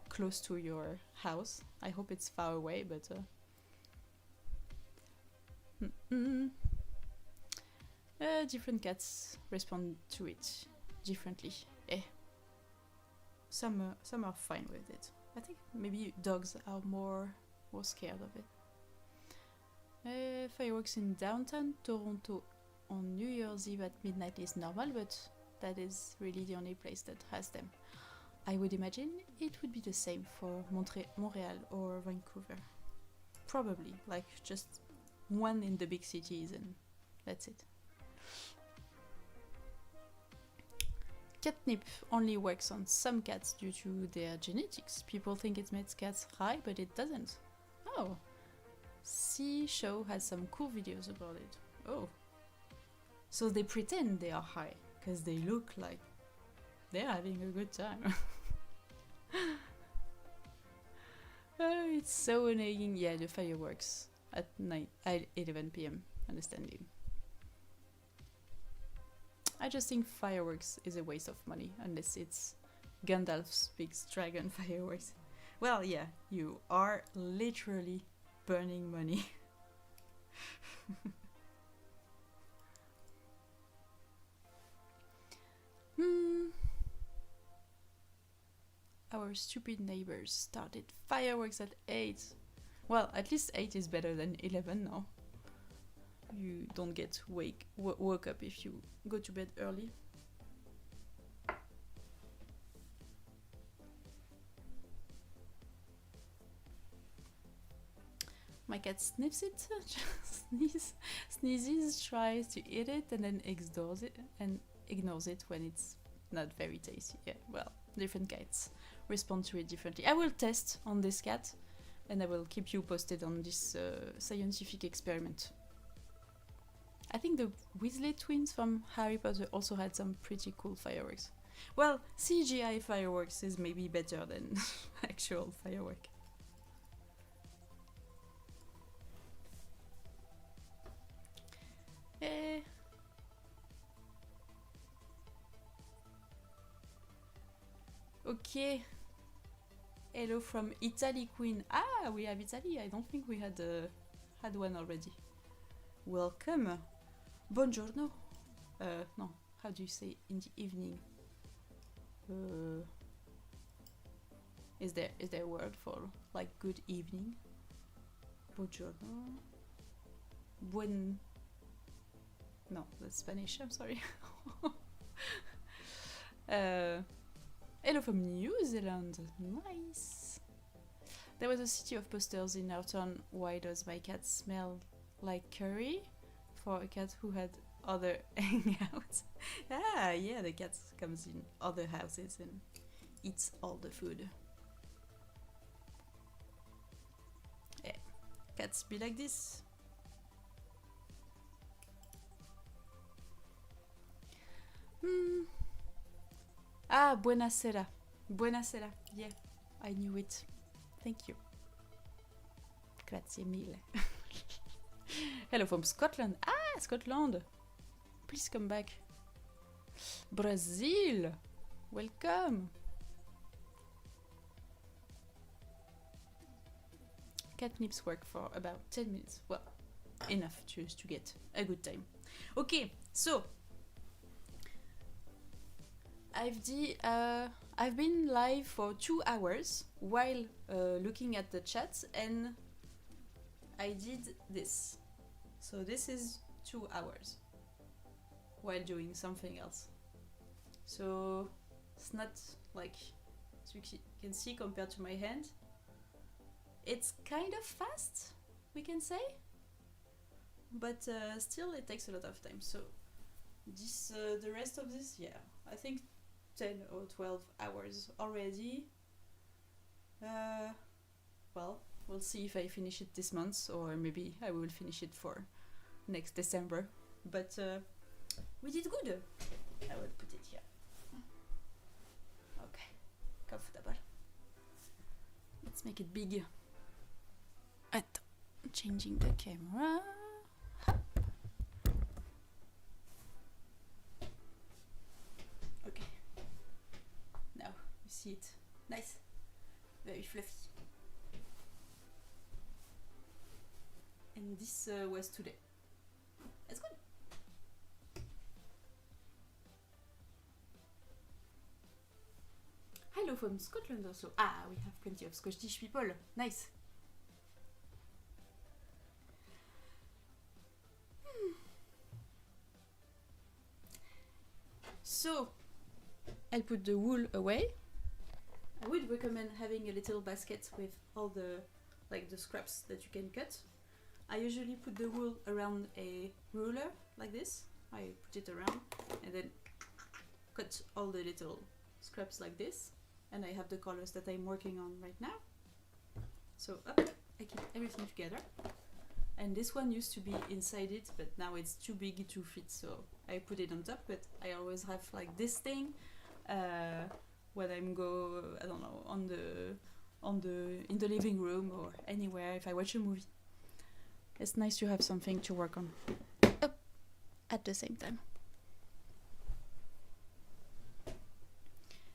close to your house. I hope it's far away, but... different cats respond to it differently. Some are fine with it. I think maybe dogs are more or scared of it. Fireworks in downtown Toronto on New Year's Eve at midnight is normal, but that is really the only place that has them. I would imagine it would be the same for Montreal or Vancouver. Probably, like just one in the big cities and that's it. Catnip only works on some cats due to their genetics. People think it makes cats high, but it doesn't. Oh. C-Show has some cool videos about it. Oh. So they pretend they are high, because they look like they're having a good time. Oh, it's so annoying. Yeah, the fireworks at 11 p.m. Understanding. I just think fireworks is a waste of money, unless it's Gandalf's big dragon fireworks. Well, yeah, you are literally burning money. Our stupid neighbors started fireworks at 8. Well, at least 8 is better than 11 now. You don't get woke up if you go to bed early. My cat sniffs it, sneezes, tries to eat it, and then ignores it when it's not very tasty. Yeah, well, different cats respond to it differently. I will test on this cat, and I will keep you posted on this scientific experiment. I think the Weasley twins from Harry Potter also had some pretty cool fireworks. Well, CGI fireworks is maybe better than actual firework. Okay. Hello from Italy, Queen. Ah, we have Italy. I don't think we had one already. Welcome. Buongiorno. No, how do you say in the evening? Is there a word for like good evening? Buongiorno. No, that's Spanish. I'm sorry. Hello from New Zealand. Nice. There was a city of posters in our town. Why does my cat smell like curry? For a cat who had other hangouts. Ah, yeah, the cat comes in other houses and eats all the food. Yeah, cats be like this. Ah, buonasera. Buonasera. Yeah, I knew it. Thank you. Grazie mille. Hello from Scotland. Ah, Scotland. Please come back. Brazil. Welcome. Catnips work for about 10 minutes. Well, enough just to get a good time. Okay, so I've been live for 2 hours while looking at the chat, and I did this. So this is 2 hours while doing something else. So it's not like, as you can see compared to my hand, it's kind of fast, we can say, but still it takes a lot of time. So this the rest of this, yeah, I think 10 or 12 hours already. Well, we'll see if I finish it this month, or maybe I will finish it for next December. But we did good. I will put it here. Okay, comfortable. Let's make it big. Changing the camera. Okay. Now you see it. Nice. Very fluffy. And this was today. That's good. Hello from Scotland also. Ah, we have plenty of Scottish people. Nice. So I'll put the wool away. I would recommend having a little basket with all the scraps that you can cut. I usually put the wool around a ruler like this. I put it around and then cut all the little scraps like this. And I have the colors that I'm working on right now. So up, I keep everything together. And this one used to be inside it, but now it's too big to fit, so I put it on top. But I always have like this thing when I'm I don't know, in the living room or anywhere if I watch a movie. It's nice to have something to work on at the same time.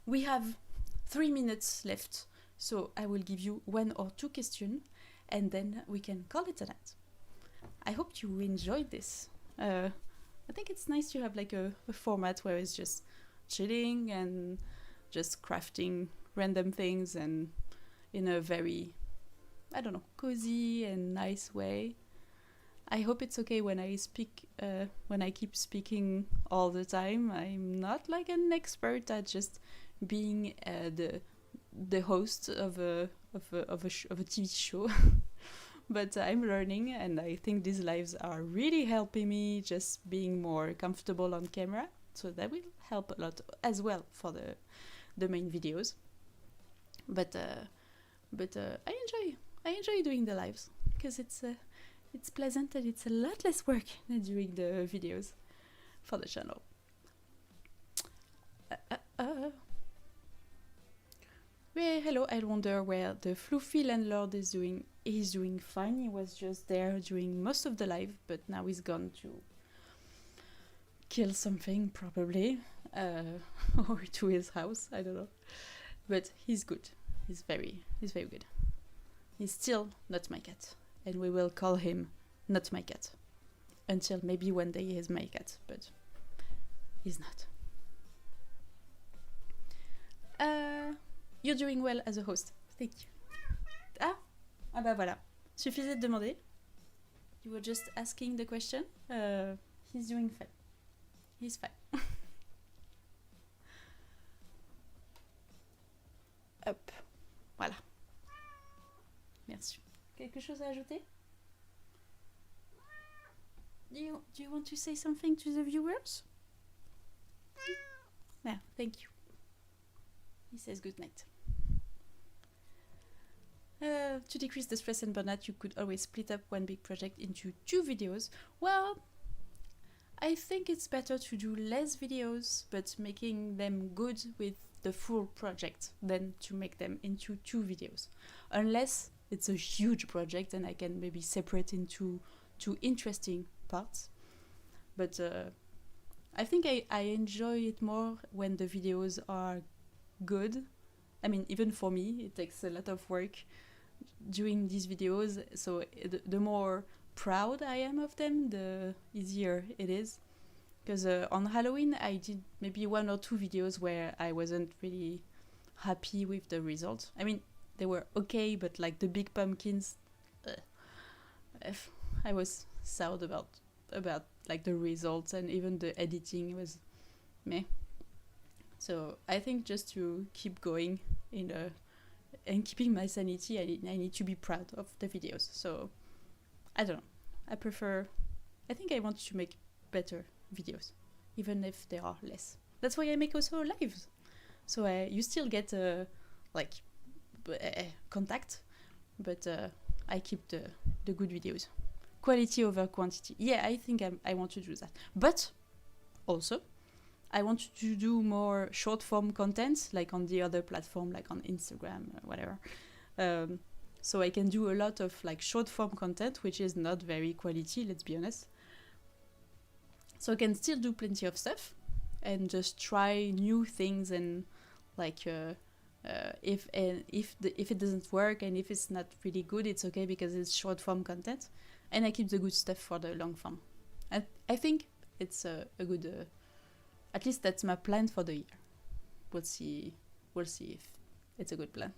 We have 3 minutes left, so I will give you 1 or 2 questions, and then we can call it a night. I hope you enjoyed this. I think it's nice to have like a format where it's just chilling and just crafting random things and in a very, I don't know, cozy and nice way. I hope it's okay when I speak, when I keep speaking all the time. I'm not like an expert at just being the host of a TV show. But I'm learning, and I think these lives are really helping me just being more comfortable on camera. So that will help a lot as well for the main videos. But I enjoy doing the lives because it's pleasant and it's a lot less work than doing the videos for the channel. Well, hello, I wonder where the fluffy landlord is doing. He's doing fine. He was just there during most of the live, but now he's gone to kill something probably, or to his house. I don't know, but he's good. He's very good. He's still not my cat, and we will call him not my cat until maybe one day he's my cat, but he's not. You're doing well as a host. Thank you. Ah bah voilà. Suffisait de demander. You were just asking the question. He's doing fine. He's fine. Hop. Voilà. Merci. Quelque chose à ajouter? Do you want to say something to the viewers? Yeah, thank you. He says good night. To decrease the stress and burnout, you could always split up one big project into 2 videos. Well, I think it's better to do less videos, but making them good with the full project than to make them into 2 videos. Unless it's a huge project and I can maybe separate into 2 interesting parts. But I think I enjoy it more when the videos are good. I mean, even for me, it takes a lot of work doing these videos, so the more proud I am of them, the easier it is. Because on Halloween, I did maybe 1 or 2 videos where I wasn't really happy with the results. I mean, they were okay, but like the big pumpkins, I was sad about like the results, and even the editing was meh. So I think just to keep going and keeping my sanity, I need to be proud of the videos. So I don't know. I think I want to make better videos, even if they are less. That's why I make also lives. So you still get contact, but I keep the good videos. Quality over quantity. Yeah, I think I want to do that. But also, I want to do more short form content, like on the other platform, like on Instagram or whatever. So I can do a lot of like short form content, which is not very quality, let's be honest. So I can still do plenty of stuff and just try new things, and like if it doesn't work and if it's not really good, it's okay because it's short form content, and I keep the good stuff for the long form. I think it's a good. At least that's my plan for the year. We'll see if it's a good plan.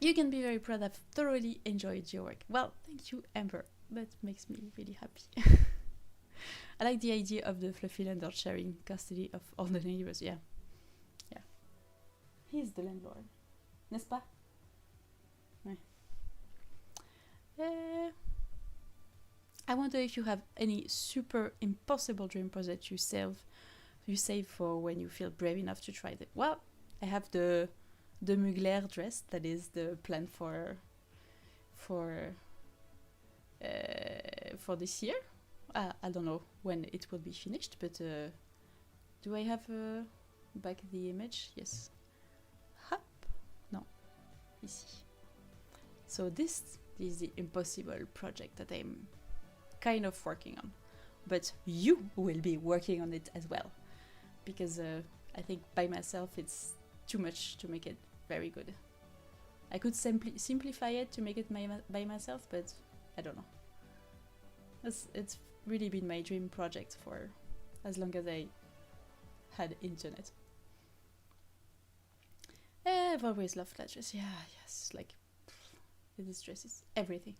You can be very proud. I've thoroughly enjoyed your work. Well, thank you, Amber. That makes me really happy. I like the idea of the fluffy landlord sharing custody of all the neighbors. Yeah. He's the landlord, n'est-ce pas? Ouais. I wonder if you have any super impossible dream project you save for when you feel brave enough to try it. Well, I have the Mugler dress that is the plan for this year. I don't know when it will be finished, but do I have back the image? Yes. Hop. No. Ici. So this is the impossible project that I'm kind of working on, but you will be working on it as well, because I think by myself it's too much to make it very good. I could simplify it to make it by myself, but I don't know. It's really been my dream project for as long as I had internet. I've always loved Latch. Yeah, yes, like this dress is everything.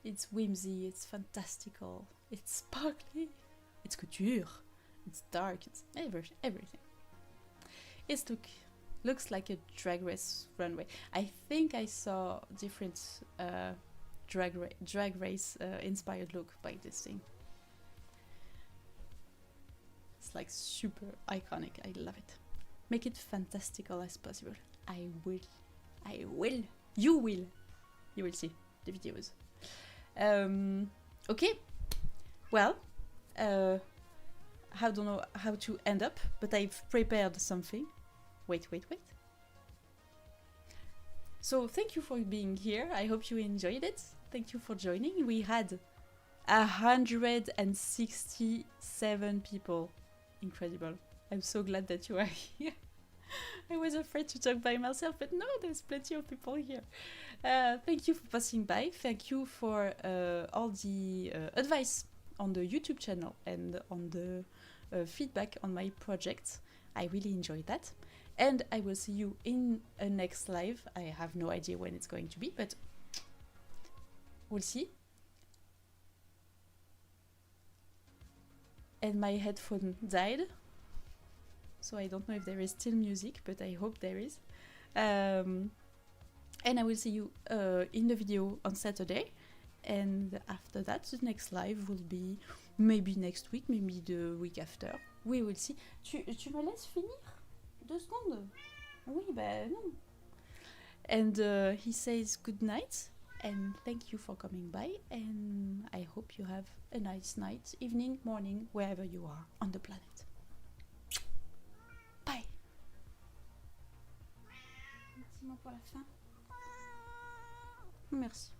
It's whimsy, it's fantastical, it's sparkly, it's couture, it's dark, it's everything. It looks like a drag race runway. I think I saw different drag race inspired look by this thing. It's like super iconic. I love it. Make it fantastical as possible. I will. You will see the videos. Okay. Well, I don't know how to end up, but I've prepared something. Wait. So thank you for being here. I hope you enjoyed it. Thank you for joining. We had 167 people. Incredible. I'm so glad that you are here. I was afraid to talk by myself, but no, there's plenty of people here. Thank you for passing by. Thank you for all the advice on the YouTube channel and on the feedback on my projects. I really enjoyed that. And I will see you in a next live. I have no idea when it's going to be, but we'll see. And my headphone died, so I don't know if there is still music, but I hope there is. And I will see you in the video on Saturday. And after that, the next live will be maybe next week, maybe the week after. We will see. Tu me laisses finir 2 secondes? Oui, ben non. And he says good night. And thank you for coming by, and I hope you have a nice night, evening, morning, wherever you are on the planet. Bye. Un petit mot pour la fin. Merci.